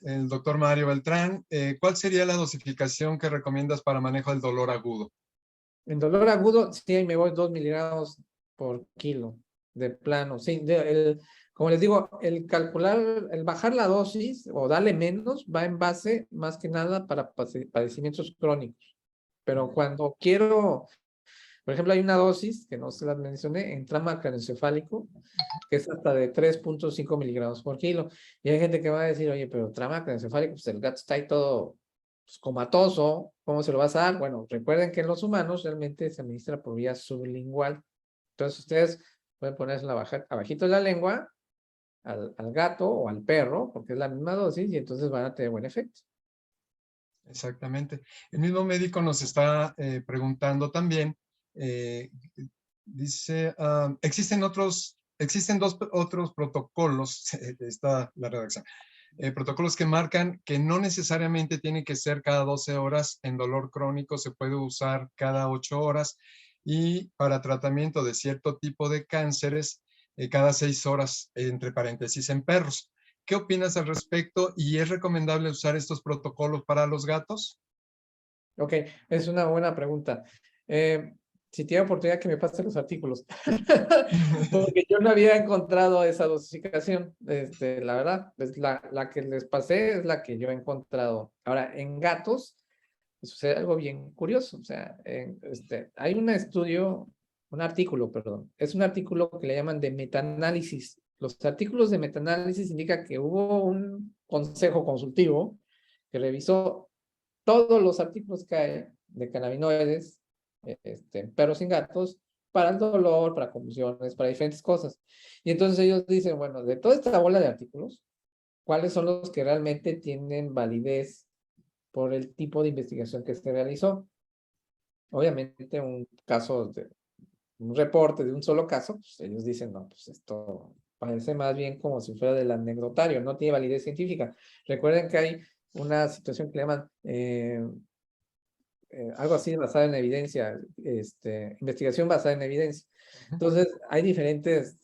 el doctor Mario Beltrán, ¿cuál sería la dosificación que recomiendas para manejo del dolor agudo? En dolor agudo, sí, me voy 2 miligramos por kilo de plano. Sí, como les digo, el calcular, el bajar la dosis o darle menos va en base más que nada para padecimientos crónicos. Pero cuando quiero, por ejemplo, hay una dosis que no se las mencioné en trama craneoencefálico, que es hasta de 3.5 miligramos por kilo. Y hay gente que va a decir, oye, pero trama craneoencefálico, pues el gato está ahí todo pues, comatoso, ¿cómo se lo vas a dar? Bueno, recuerden que en los humanos realmente se administra por vía sublingual. Entonces ustedes pueden ponerse abajito de la lengua al gato o al perro, porque es la misma dosis y entonces van a tener buen efecto. Exactamente. El mismo médico nos está preguntando también, dice, existen otros protocolos, está la redacción, protocolos que marcan que no necesariamente tiene que ser cada 12 horas en dolor crónico, se puede usar cada 8 horas y para tratamiento de cierto tipo de cánceres, cada 6 horas, entre paréntesis, en perros. ¿Qué opinas al respecto? ¿Y es recomendable usar estos protocolos para los gatos? Ok, es una buena pregunta. Si tiene oportunidad que me pase los artículos, porque yo no había encontrado esa dosificación, la verdad, es la que les pasé es la que yo he encontrado. Ahora, en gatos, sucede algo bien curioso, o sea, hay un artículo, perdón, es un artículo que le llaman de metaanálisis. Los artículos de metaanálisis indican que hubo un consejo consultivo que revisó todos los artículos que hay de cannabinoides en perros y gatos para el dolor, para convulsiones, para diferentes cosas. Y entonces ellos dicen, bueno, de toda esta bola de artículos, ¿cuáles son los que realmente tienen validez por el tipo de investigación que se realizó? Obviamente un reporte de un solo caso, pues ellos dicen, no, pues esto parece más bien como si fuera del anecdotario, no tiene validez científica. Recuerden que hay una situación que le llaman algo así basada en evidencia, investigación basada en evidencia. Entonces, hay diferentes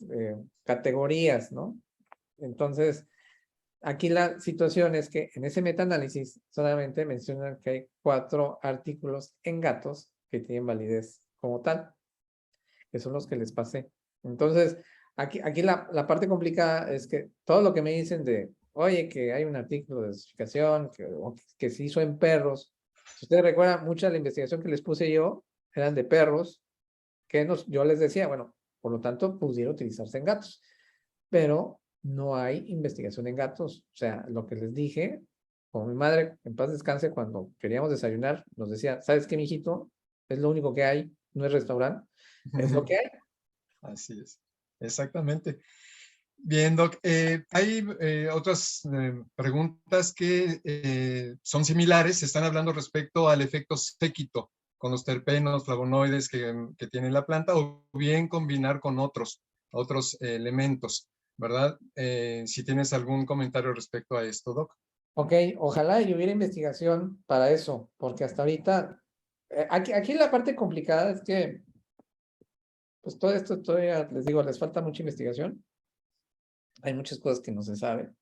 categorías, ¿no? Entonces, aquí la situación es que en ese metaanálisis solamente mencionan que hay 4 artículos en gatos que tienen validez como tal, que son los que les pasé. Entonces, aquí la parte complicada es que todo lo que me dicen de, oye, que hay un artículo de dosificación, que se hizo en perros. Si ustedes recuerdan, mucha de la investigación que les puse yo eran de perros, yo les decía, bueno, por lo tanto, pudiera utilizarse en gatos, pero no hay investigación en gatos. O sea, lo que les dije, como mi madre, en paz descanse, cuando queríamos desayunar, nos decía, ¿sabes qué, mijito? Es lo único que hay, no es restaurante, es lo que hay. Así es, exactamente. Bien, Doc, hay otras preguntas que son similares, están hablando respecto al efecto séquito con los terpenos, flavonoides que tiene la planta o bien combinar con otros elementos, ¿verdad? Si tienes algún comentario respecto a esto, Doc. Ok, ojalá y hubiera investigación para eso, porque hasta ahorita, aquí la parte complicada es que, pues todo esto todavía, les digo, les falta mucha investigación. Hay muchas cosas que no se saben.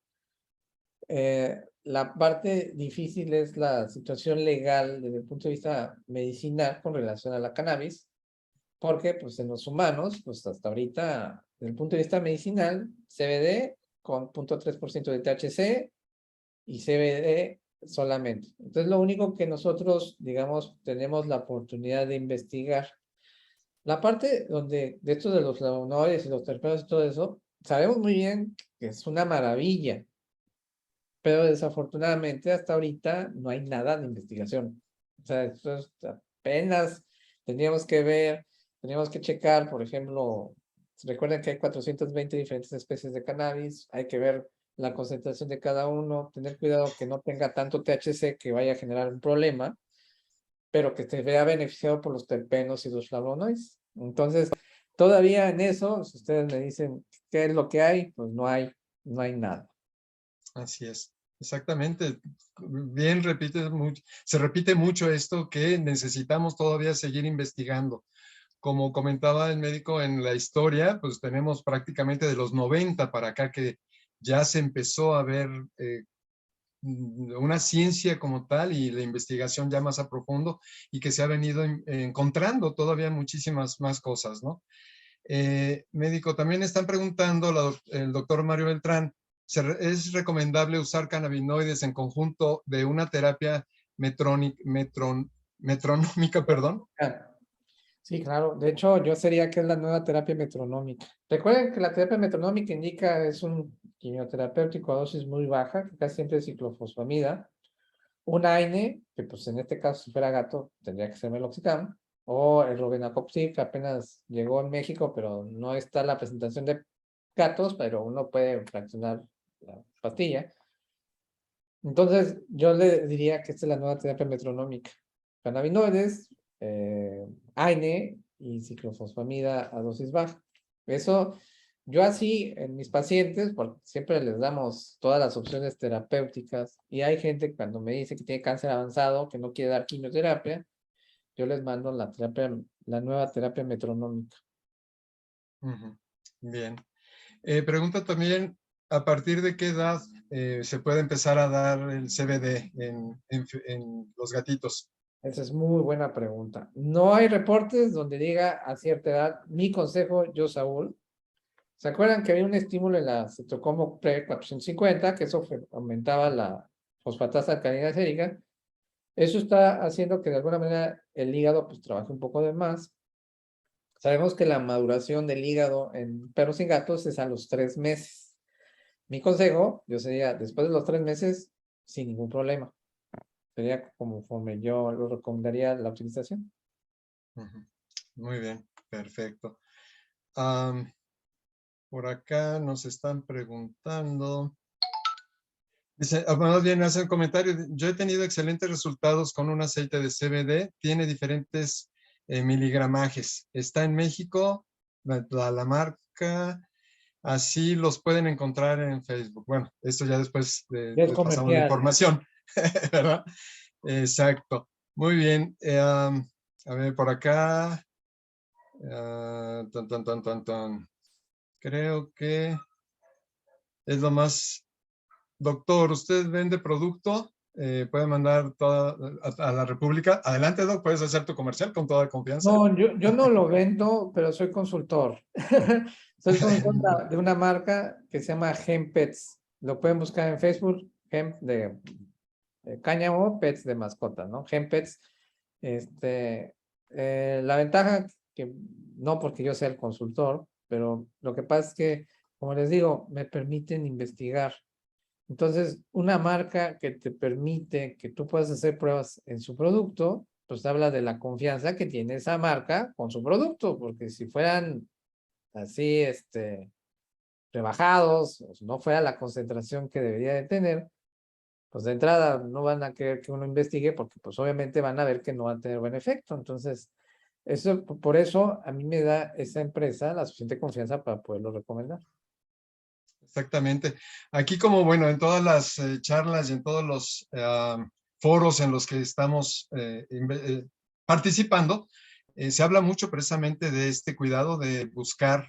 La parte difícil es la situación legal desde el punto de vista medicinal con relación a la cannabis, porque pues en los humanos, pues hasta ahorita, desde el punto de vista medicinal, CBD con 0.3% de THC y CBD solamente. Entonces lo único que nosotros, digamos, tenemos la oportunidad de investigar. La parte donde, de estos de los flavonoides y los terpenos y todo eso, sabemos muy bien que es una maravilla, pero desafortunadamente hasta ahorita no hay nada de investigación. O sea, esto es apenas teníamos que checar, por ejemplo, recuerden que hay 420 diferentes especies de cannabis, hay que ver la concentración de cada uno, tener cuidado que no tenga tanto THC que vaya a generar un problema, pero que se vea beneficiado por los terpenos y los flavonoides. Entonces, todavía en eso, si ustedes me dicen qué es lo que hay, pues no hay nada. Así es, exactamente. Bien, se repite mucho esto que necesitamos todavía seguir investigando. Como comentaba el médico en la historia, pues tenemos prácticamente de los 90 para acá que ya se empezó a ver una ciencia como tal y la investigación ya más a profundo y que se ha venido encontrando todavía muchísimas más cosas, ¿no? Médico, también están preguntando el doctor Mario Beltrán, ¿es recomendable usar cannabinoides en conjunto de una terapia metronómica, perdón? Sí, claro. De hecho, yo sería que es la nueva terapia metronómica. Recuerden que la terapia metronómica indica es un quimioterapéutico a dosis muy baja, que casi siempre es ciclofosfamida, un AINE, que pues en este caso si fuera gato tendría que ser meloxicam, o el Robenacopsib, que apenas llegó en México, pero no está la presentación de gatos, pero uno puede fraccionar la pastilla. Entonces, yo le diría que esta es la nueva terapia metronómica. Cannabinoides, AINE y ciclofosfamida a dosis baja. Eso, yo así en mis pacientes, porque siempre les damos todas las opciones terapéuticas, y hay gente cuando me dice que tiene cáncer avanzado, que no quiere dar quimioterapia, yo les mando la terapia, la nueva terapia metronómica. Ujú. Bien. Pregunta también, ¿a partir de qué edad se puede empezar a dar el CBD en los gatitos? Esa es muy buena pregunta. No hay reportes donde diga a cierta edad. Mi consejo, yo, Saúl, ¿se acuerdan que había un estímulo en la Cetocomo Pre 450, que eso aumentaba la fosfatasa alcalina sérica? Eso está haciendo que de alguna manera el hígado pues trabaje un poco de más. Sabemos que la maduración del hígado en perros y gatos es a los 3 meses. Mi consejo, yo sería, después de los 3 meses, sin ningún problema. Sería conforme yo lo recomendaría la utilización. Ujú. Muy bien, perfecto. Am, por acá nos están preguntando. Dice, más bien hace un comentario. Yo he tenido excelentes resultados con un aceite de CBD. Tiene diferentes miligramajes. Está en México, la marca. Así los pueden encontrar en Facebook. Bueno, esto ya después Ya es les pasamos la comercial. información, ¿verdad? Exacto. Muy bien. A ver, por acá. Tan, tan, tan, tan, tan. Creo que es lo más. Doctor, ¿usted vende producto? Puede mandar toda a la República. Adelante, Doc, puedes hacer tu comercial con toda confianza. No, yo no lo vendo, pero soy consultor. Soy consultor de una marca que se llama Hempets. Lo pueden buscar en Facebook, Hemp de cáñamo, Pets de mascota, ¿no? Hempets. La ventaja que no porque yo sea el consultor, pero lo que pasa es que, como les digo, me permiten investigar. Entonces, una marca que te permite que tú puedas hacer pruebas en su producto, pues habla de la confianza que tiene esa marca con su producto, porque si fueran así, rebajados, o si no fuera la concentración que debería de tener, pues de entrada no van a querer que uno investigue, porque pues obviamente van a ver que no va a tener buen efecto. Entonces, por eso a mí me da esa empresa la suficiente confianza para poderlo recomendar. Exactamente. Aquí como, bueno, en todas las charlas y en todos los foros en los que estamos participando, se habla mucho precisamente de este cuidado de buscar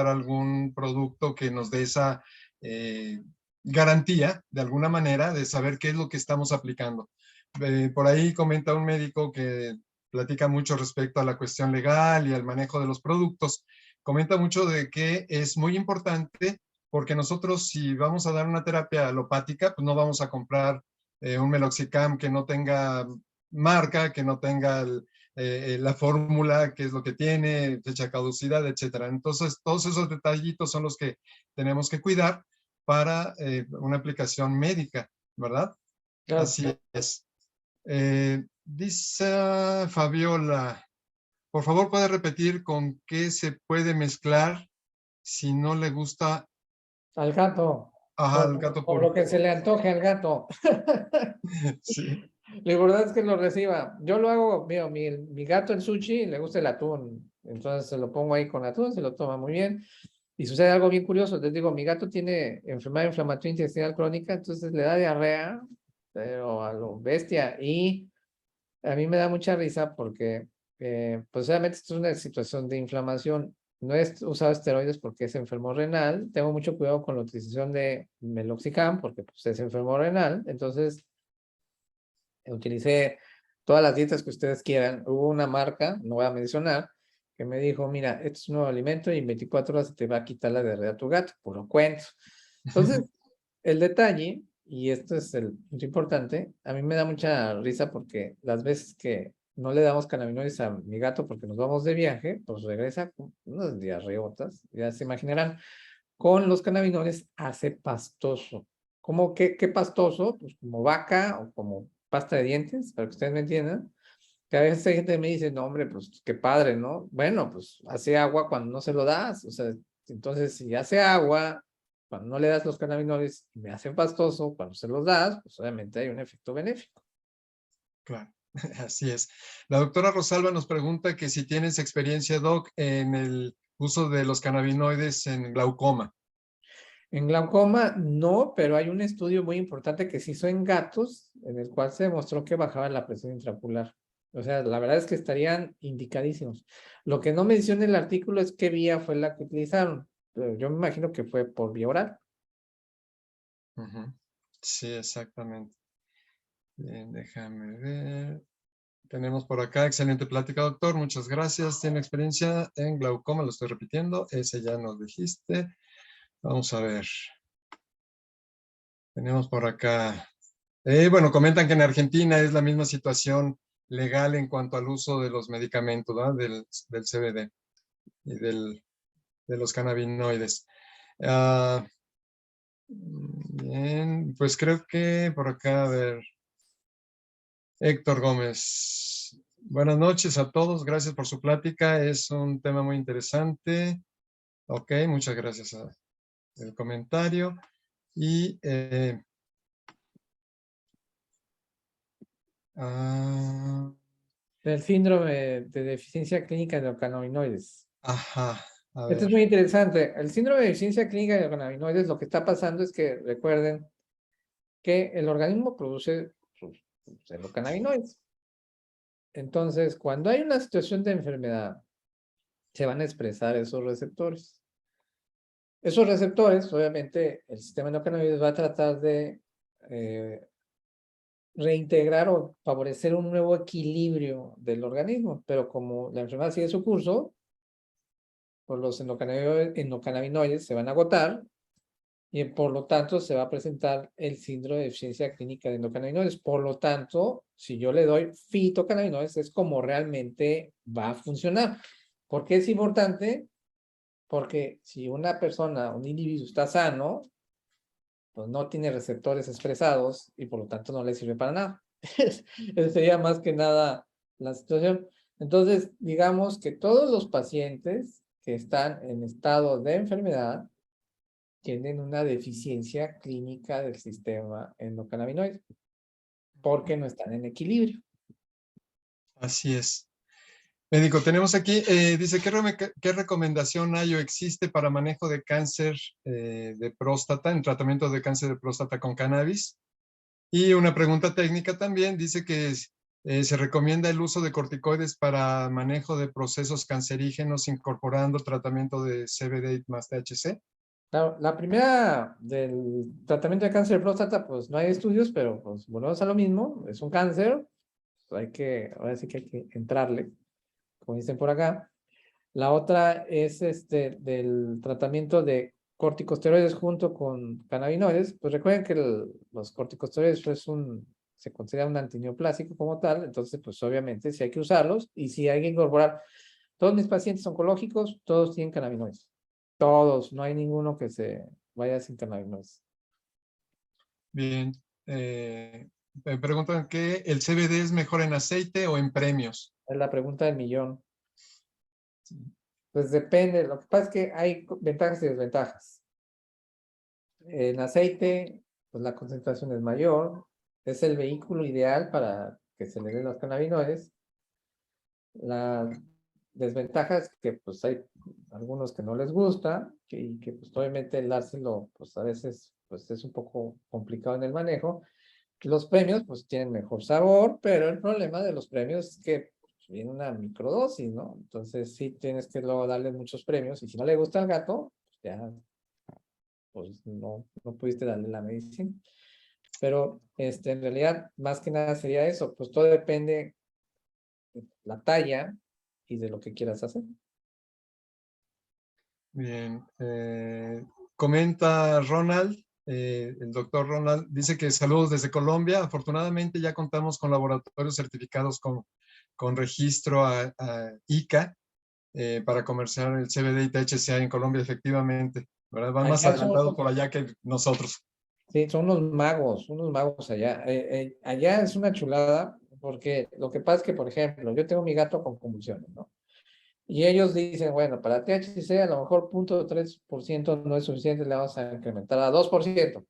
algún producto que nos dé esa garantía, de alguna manera, de saber qué es lo que estamos aplicando. Por ahí comenta un médico que platica mucho respecto a la cuestión legal y al manejo de los productos. Comenta mucho de que es muy importante porque nosotros si vamos a dar una terapia alopática, pues no vamos a comprar un Meloxicam que no tenga marca, que no tenga la fórmula, que es lo que tiene, fecha de caducidad, etcétera. Entonces, todos esos detallitos son los que tenemos que cuidar para una aplicación médica, ¿verdad? Claro. Así es. Dice Fabiola, por favor, ¿puede repetir con qué se puede mezclar si no le gusta Al gato. al gato Por lo puro? que se le antoje al gato. Sí. La verdad es que lo reciba. Yo lo hago, mira, mi gato el sushi le gusta el atún. Entonces se lo pongo ahí con atún, se lo toma muy bien. Y sucede algo bien curioso. Les digo, mi gato tiene enfermedad inflamatoria intestinal crónica, entonces le da diarrea, pero a lo bestia. Y a mí me da mucha risa porque, pues obviamente esto es una situación de inflamación. No he usado esteroides porque es enfermo renal. Tengo mucho cuidado con la utilización de Meloxicam porque pues, es enfermo renal. Entonces, utilicé todas las dietas que ustedes quieran. Hubo una marca, no voy a mencionar, que me dijo, mira, esto es un nuevo alimento y en 24 horas te va a quitar la diarrea a tu gato. Puro cuento. Entonces, el detalle, y esto es el punto importante, a mí me da mucha risa porque las veces que no le damos cannabinoides a mi gato porque nos vamos de viaje, pues regresa con unas diarreotas, ya se imaginarán, con los cannabinoides hace pastoso. ¿Cómo qué pastoso? Pues como vaca o como pasta de dientes, para que ustedes me entiendan. Que a veces hay gente que me dice, no, hombre, pues qué padre, ¿no? Bueno, pues hace agua cuando no se lo das. O sea, entonces si hace agua, cuando no le das los cannabinoides, y me hacen pastoso, cuando se los das, pues obviamente hay un efecto benéfico. Claro, así es. La doctora Rosalba nos pregunta que si tienes experiencia, Doc, en el uso de los cannabinoides en glaucoma. En glaucoma no, pero hay un estudio muy importante que se hizo en gatos, en el cual se demostró que bajaba la presión intraocular. O sea, la verdad es que estarían indicadísimos. Lo que no menciona el artículo es qué vía fue la que utilizaron, pero yo me imagino que fue por vía oral. Ujú. Sí, exactamente. Bien, déjame ver. Tenemos por acá, excelente plática, doctor. Muchas gracias. Tiene experiencia en glaucoma, lo estoy repitiendo. Ese ya nos dijiste. Vamos a ver. Tenemos por acá. Bueno, comentan que en Argentina es la misma situación legal en cuanto al uso de los medicamentos, ¿verdad? Del CBD y de los cannabinoides. Ah, bien, pues creo que por acá, a ver, Héctor Gómez. Buenas noches a todos, gracias por su plática, es un tema muy interesante. Ok, muchas gracias por el comentario. Y El síndrome de deficiencia clínica de cannabinoides. ajá, a Esto es ver. muy interesante. El síndrome de deficiencia clínica de cannabinoides, lo que está pasando es que recuerden que el organismo produce sus endocannabinoides. Entonces, cuando hay una situación de enfermedad, se van a expresar esos receptores. Esos receptores, obviamente, el sistema endocannabinoides va a tratar de reintegrar o favorecer un nuevo equilibrio del organismo, pero como la enfermedad sigue su curso, pues los endocannabinoides se van a agotar y por lo tanto se va a presentar el síndrome de deficiencia clínica de endocannabinoides. Por lo tanto, si yo le doy fitocannabinoides, es como realmente va a funcionar. ¿Por qué es importante? Porque si una persona, un individuo está sano, pues no tiene receptores expresados y por lo tanto no le sirve para nada. Esa sería más que nada la situación. Entonces, digamos que todos los pacientes que están en estado de enfermedad tienen una deficiencia clínica del sistema endocannabinoide porque no están en equilibrio. Así es. Médico, tenemos aquí, dice, ¿qué recomendación hay o existe para manejo de cáncer de próstata, en tratamiento de cáncer de próstata con cannabis? Y una pregunta técnica también, dice que se recomienda el uso de corticoides para manejo de procesos cancerígenos incorporando tratamiento de CBD más THC. Claro, la primera del tratamiento de cáncer de próstata, pues no hay estudios, pero pues volvemos a lo mismo, es un cáncer, pues ahora sí que hay que entrarle, como dicen por acá. La otra es del tratamiento de corticosteroides junto con cannabinoides. Pues recuerden que los corticosteroides se considera un antineoplásico como tal, entonces pues obviamente sí hay que usarlos y sí hay que incorporar. Todos mis pacientes oncológicos, todos tienen cannabinoides. Todos, no hay ninguno que se vaya sin cannabinoides. Bien. Me preguntan que el CBD es mejor en aceite o en premios. Es la pregunta del millón. Pues depende, lo que pasa es que hay ventajas y desventajas. En aceite, pues la concentración es mayor, es el vehículo ideal para que se le den los cannabinoides. La desventaja es que pues hay algunos que no les gusta y que pues obviamente el dárselo pues a veces pues es un poco complicado en el manejo. Los premios pues tienen mejor sabor, pero el problema de los premios es que pues, viene una microdosis, ¿no? Entonces sí tienes que luego darle muchos premios y si no le gusta al gato, pues ya pues no pudiste darle la medicina. Pero en realidad, más que nada sería eso, pues todo depende de la talla y de lo que quieras hacer. Bien. Comenta Ronald, el doctor Ronald, dice que saludos desde Colombia. Afortunadamente ya contamos con laboratorios certificados con registro a ICA para comerciar el CBD y THC en Colombia, efectivamente. ¿Verdad? Van más Allá adelantados por allá que nosotros. sí, son unos magos allá. Allá es una chulada porque lo que pasa es que, por ejemplo, yo tengo mi gato con convulsiones, ¿no? Y ellos dicen, bueno, para THC a lo mejor 0.3% no es suficiente, le vamos a incrementar a 2%.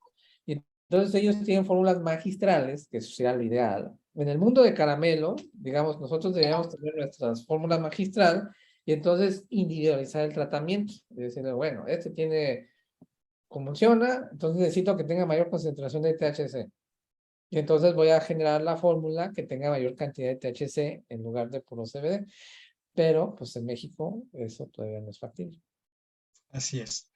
Y entonces ellos tienen fórmulas magistrales, que eso sería lo ideal. En el mundo de caramelo, digamos, nosotros deberíamos tener nuestras fórmulas magistral y entonces individualizar el tratamiento. Es decir, bueno, este tiene convulsiona, entonces necesito que tenga mayor concentración de THC. Y entonces voy a generar la fórmula que tenga mayor cantidad de THC en lugar de puro CBD. Pero, pues en México eso todavía no es factible. Así es.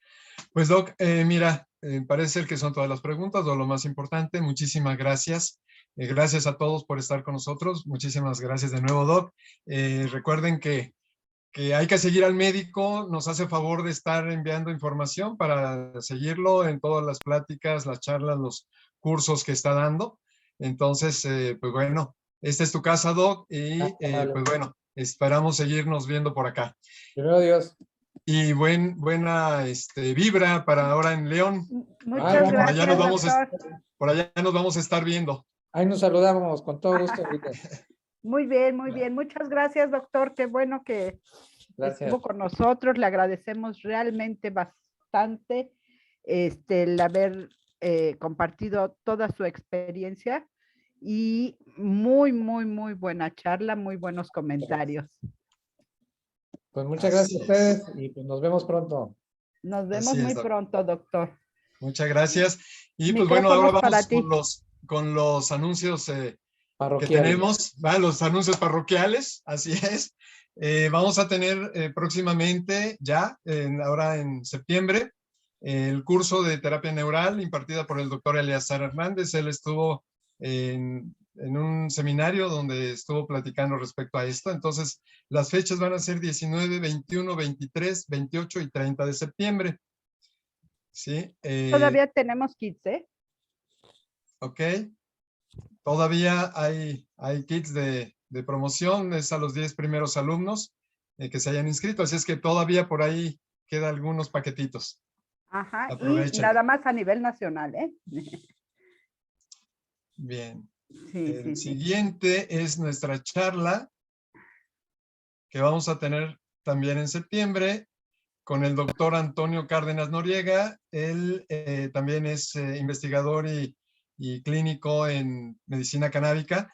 Pues Doc, mira, parece ser que son todas las preguntas o lo más importante. Muchísimas gracias. Gracias a todos por estar con nosotros. Muchísimas gracias de nuevo, Doc. Recuerden que hay que seguir al médico. Nos hace favor de estar enviando información para seguirlo en todas las pláticas, las charlas, los cursos que está dando. Entonces, pues bueno, esta es tu casa, Doc, y Vale. pues bueno, esperamos seguirnos viendo por acá. Primero Dios. Y buena vibra para ahora en León. Muchas Por allá nos gracias, vamos doctor. por allá nos vamos a estar viendo. Ahí nos saludamos con todo gusto ahorita. Muy bien, muy bien. Muchas gracias, doctor. Qué bueno que Gracias. estuvo con nosotros. Le agradecemos realmente bastante el haber compartido toda su experiencia y muy, muy, muy buena charla, muy buenos comentarios. Pues muchas gracias a ustedes y pues nos vemos pronto. Nos vemos Así es, muy doctor. pronto, doctor. Muchas gracias. Y pues bueno, ahora Micrófonos para vamos ti. con los anuncios que Parroquial. tenemos, los anuncios parroquiales, así es. Vamos a tener próximamente, ya, ahora en septiembre, el curso de terapia neural impartida por el doctor Eleazar Hernández. Él estuvo en un seminario donde estuvo platicando respecto a esto. Entonces, las fechas van a ser 19, 21, 23, 28 y 30 de septiembre. ¿Sí? Todavía tenemos kits, ¿eh? Ok. Todavía hay kits de promoción, es a los 10 primeros alumnos que se hayan inscrito, así es que todavía por ahí quedan algunos paquetitos. Ajá, y Aprovechen. nada más a nivel nacional, ¿eh? Bien. Sí, El sí, sí. siguiente es nuestra charla que vamos a tener también en septiembre con el doctor Antonio Cárdenas Noriega. Él también es investigador y clínico en medicina canábica.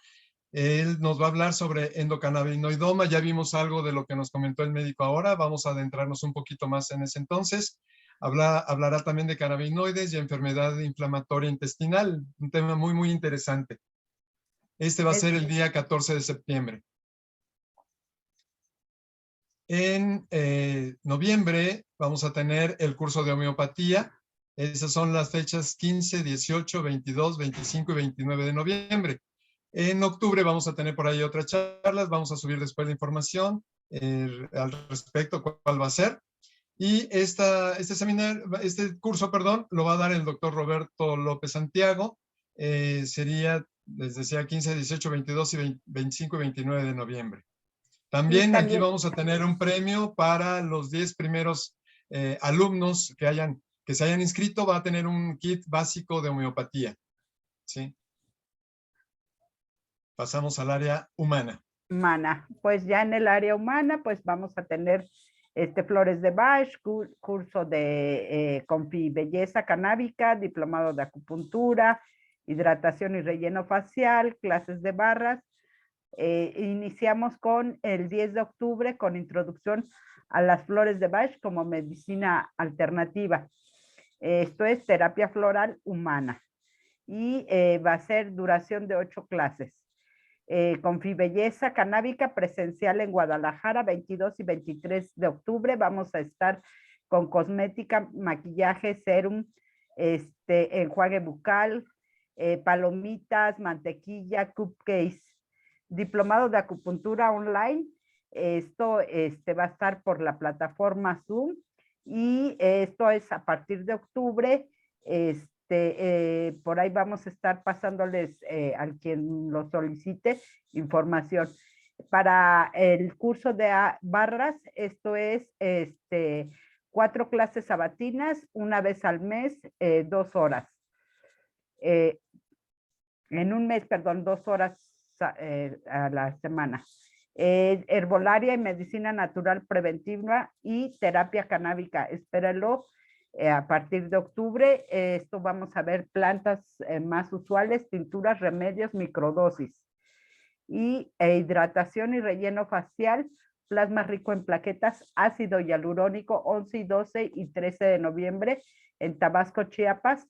Él nos va a hablar sobre endocannabinoidoma. Ya vimos algo de lo que nos comentó el médico ahora. Vamos a adentrarnos un poquito más en ese entonces. Hablará también de cannabinoides y enfermedad inflamatoria intestinal. Un tema muy, muy interesante. Este va a ser el día 14 de septiembre. En noviembre vamos a tener el curso de homeopatía. Esas son las fechas 15, 18, 22, 25 y 29 de noviembre. En octubre vamos a tener por ahí otras charlas. Vamos a subir después la información al respecto, cuál va a ser. Y este curso, lo va a dar el doctor Roberto López Santiago. Sería, les decía, 15, 18, 22, 25 y 29 de noviembre. También aquí vamos a tener un premio para los 10 primeros alumnos que se hayan inscrito. Va a tener un kit básico de homeopatía. ¿Sí? Pasamos al área humana. Humana. Pues ya en el área humana, pues vamos a tener flores de Bach, curso de Confi Belleza Canábica, diplomado de acupuntura, hidratación y relleno facial, clases de barras. Iniciamos con el 10 de octubre con introducción a las flores de Bach como medicina alternativa. Esto es terapia floral humana y va a ser duración de 8 clases. Confi Belleza Canábica presencial en Guadalajara, 22 y 23 de octubre. Vamos a estar con cosmética, maquillaje, serum, enjuague bucal, palomitas, mantequilla, cupcakes. Diplomado de acupuntura online. Esto va a estar por la plataforma Zoom y esto es a partir de octubre. Por ahí vamos a estar pasándoles al quien lo solicite información. Para el curso de barras, esto es 4 clases sabatinas, una vez al mes, 2 horas. En un mes, perdón, 2 horas a la semana. Herbolaria y medicina natural preventiva y terapia canábica. Espéralo a partir de octubre. Esto vamos a ver plantas más usuales, tinturas, remedios, microdosis. Y hidratación y relleno facial, plasma rico en plaquetas, ácido hialurónico, 11 y 12 y 13 de noviembre en Tabasco, Chiapas.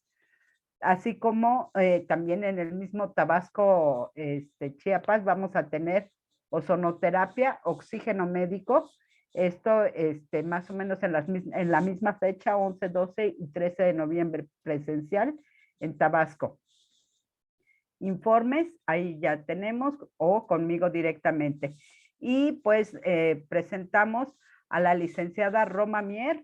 Así como también en el mismo Tabasco, Chiapas, vamos a tener ozonoterapia, oxígeno médico. Esto más o menos en la misma fecha, 11, 12 y 13 de noviembre, presencial en Tabasco. Informes, ahí ya tenemos, o conmigo directamente. Y pues presentamos a la licenciada Roma Mier.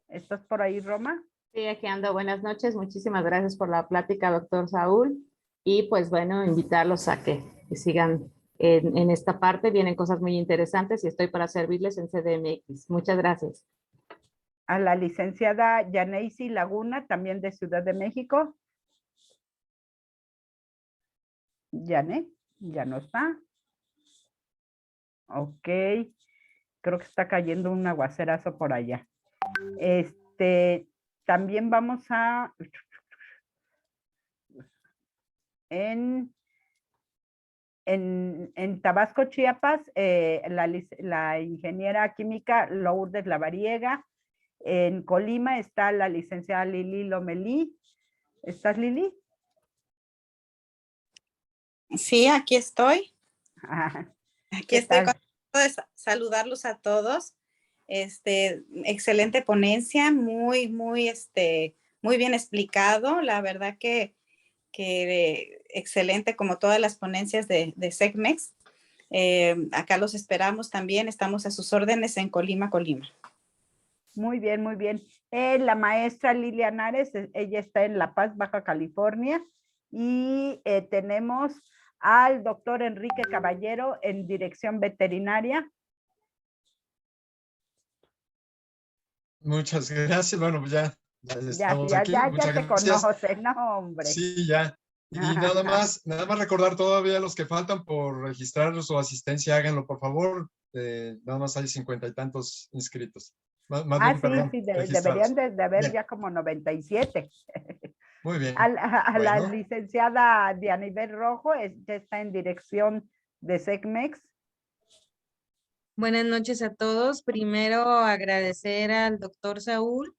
¿Estás por ahí, Roma? Sí, aquí ando. Buenas noches. Muchísimas gracias por la plática, doctor Saúl. Y pues bueno, invitarlos a que sigan en esta parte. Vienen cosas muy interesantes y estoy para servirles en CDMX. Muchas gracias. A la licenciada Yaneisi Laguna, también de Ciudad de México. Yane, ya no está. Ok. Creo que está cayendo un aguacerazo por allá. También vamos a... En Tabasco, Chiapas, la ingeniera química Lourdes Lavariega. En Colima está la licenciada Lili Lomelí. ¿Estás, Lili? Sí, aquí estoy. Aquí estoy con saludarlos a todos. Excelente ponencia, muy bien explicado. La verdad que excelente, como todas las ponencias de SECMEX. Acá los esperamos también. Estamos a sus órdenes en Colima, Colima. Muy bien, muy bien. La maestra Lilia Nares, ella está en La Paz, Baja California. Y tenemos al doctor Enrique Caballero en dirección veterinaria. Muchas gracias. Bueno, pues ya estamos aquí. Ya Muchas te gracias. conocen, no, hombre. Sí, ya. Y nada más recordar todavía los que faltan por registrar su asistencia, háganlo, por favor. Nada más hay 50 y tantos inscritos. Más bien, sí, perdón, sí, registrados. deberían de haber Bien. ya como 97. Muy bien. La Bueno. licenciada Dianibel Rojo ya está en dirección de SECMEX. Buenas noches a todos. Primero agradecer al doctor Saúl.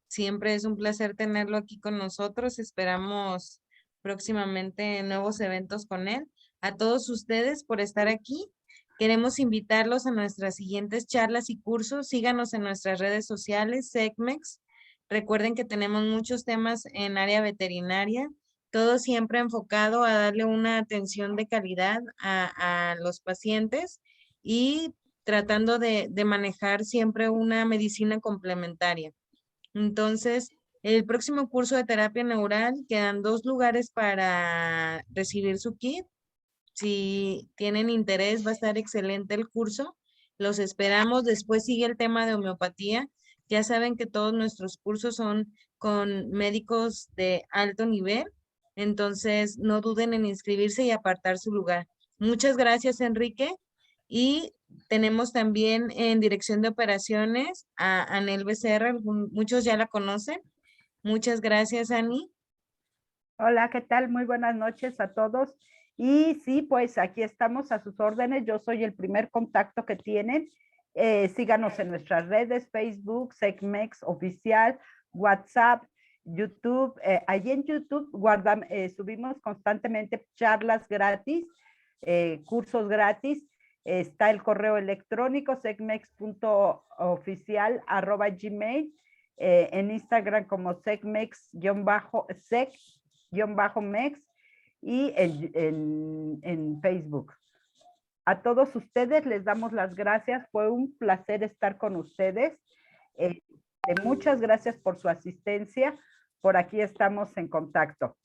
Siempre es un placer tenerlo aquí con nosotros. Esperamos próximamente nuevos eventos con él. A todos ustedes por estar aquí. Queremos invitarlos a nuestras siguientes charlas y cursos. Síganos en nuestras redes sociales, SECMEX. Recuerden que tenemos muchos temas en área veterinaria, todo siempre enfocado a darle una atención de calidad a los pacientes y tratando de manejar siempre una medicina complementaria. Entonces, el próximo curso de terapia neural, quedan 2 lugares para recibir su kit. Si tienen interés, va a estar excelente el curso. Los esperamos. Después sigue el tema de homeopatía. Ya saben que todos nuestros cursos son con médicos de alto nivel. Entonces, no duden en inscribirse y apartar su lugar. Muchas gracias, Enrique. Y tenemos también en dirección de operaciones a Anel Becerra. Muchos ya la conocen. Muchas gracias, Ani. Hola, ¿qué tal? Muy buenas noches a todos. Y sí, pues aquí estamos a sus órdenes. Yo soy el primer contacto que tienen. Síganos en nuestras redes, Facebook, SECMEX Oficial, WhatsApp, YouTube. Allí en YouTube subimos constantemente charlas gratis, cursos gratis. Está el correo electrónico secmex.oficial@gmail. En Instagram como secmex-mex y en Facebook. A todos ustedes les damos las gracias. Fue un placer estar con ustedes. Muchas gracias por su asistencia. Por aquí estamos en contacto.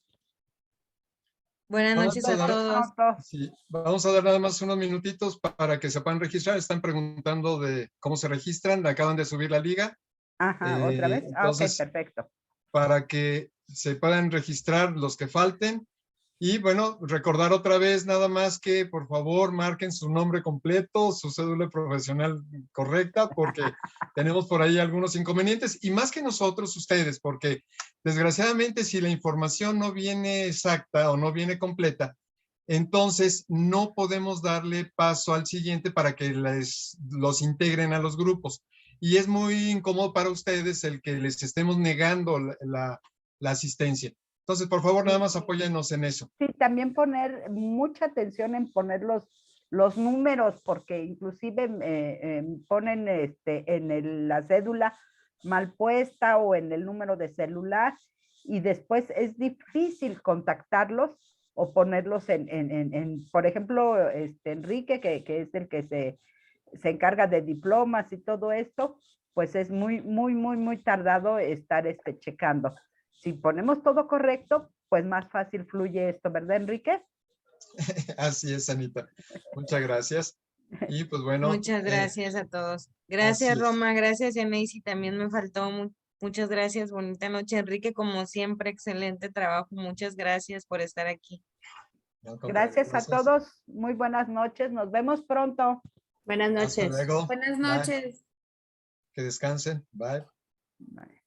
Buenas noches a todos. Sí, vamos a dar nada más unos minutitos para que se puedan registrar. Están preguntando de cómo se registran. Acaban de subir la liga. Ajá, ¿otra vez? Entonces, ok, perfecto. Para que se puedan registrar los que falten Y bueno, recordar otra vez nada más que por favor marquen su nombre completo, su cédula profesional correcta, porque tenemos por ahí algunos inconvenientes y más que nosotros, ustedes, porque desgraciadamente si la información no viene exacta o no viene completa, entonces no podemos darle paso al siguiente para que los integren a los grupos. Y es muy incómodo para ustedes el que les estemos negando la asistencia. Entonces, por favor, nada más apóyennos en eso. Sí, también poner mucha atención en poner los números, porque inclusive ponen en la cédula mal puesta o en el número de celular y después es difícil contactarlos o ponerlos por ejemplo, Enrique, que es el que se encarga de diplomas y todo esto, pues es muy tardado estar checando. Si ponemos todo correcto, pues más fácil fluye esto, ¿verdad, Enrique? Así es, Anita. Muchas gracias. Y pues bueno. Muchas gracias a todos. Gracias, Roma. Gracias, Yaneisi. También me faltó muchas gracias. Bonita noche, Enrique. Como siempre, excelente trabajo. Muchas gracias por estar aquí. Gracias a todos. Muy buenas noches. Nos vemos pronto. Buenas noches. Hasta luego. Buenas Bye. noches. Que descansen. Bye. Bye.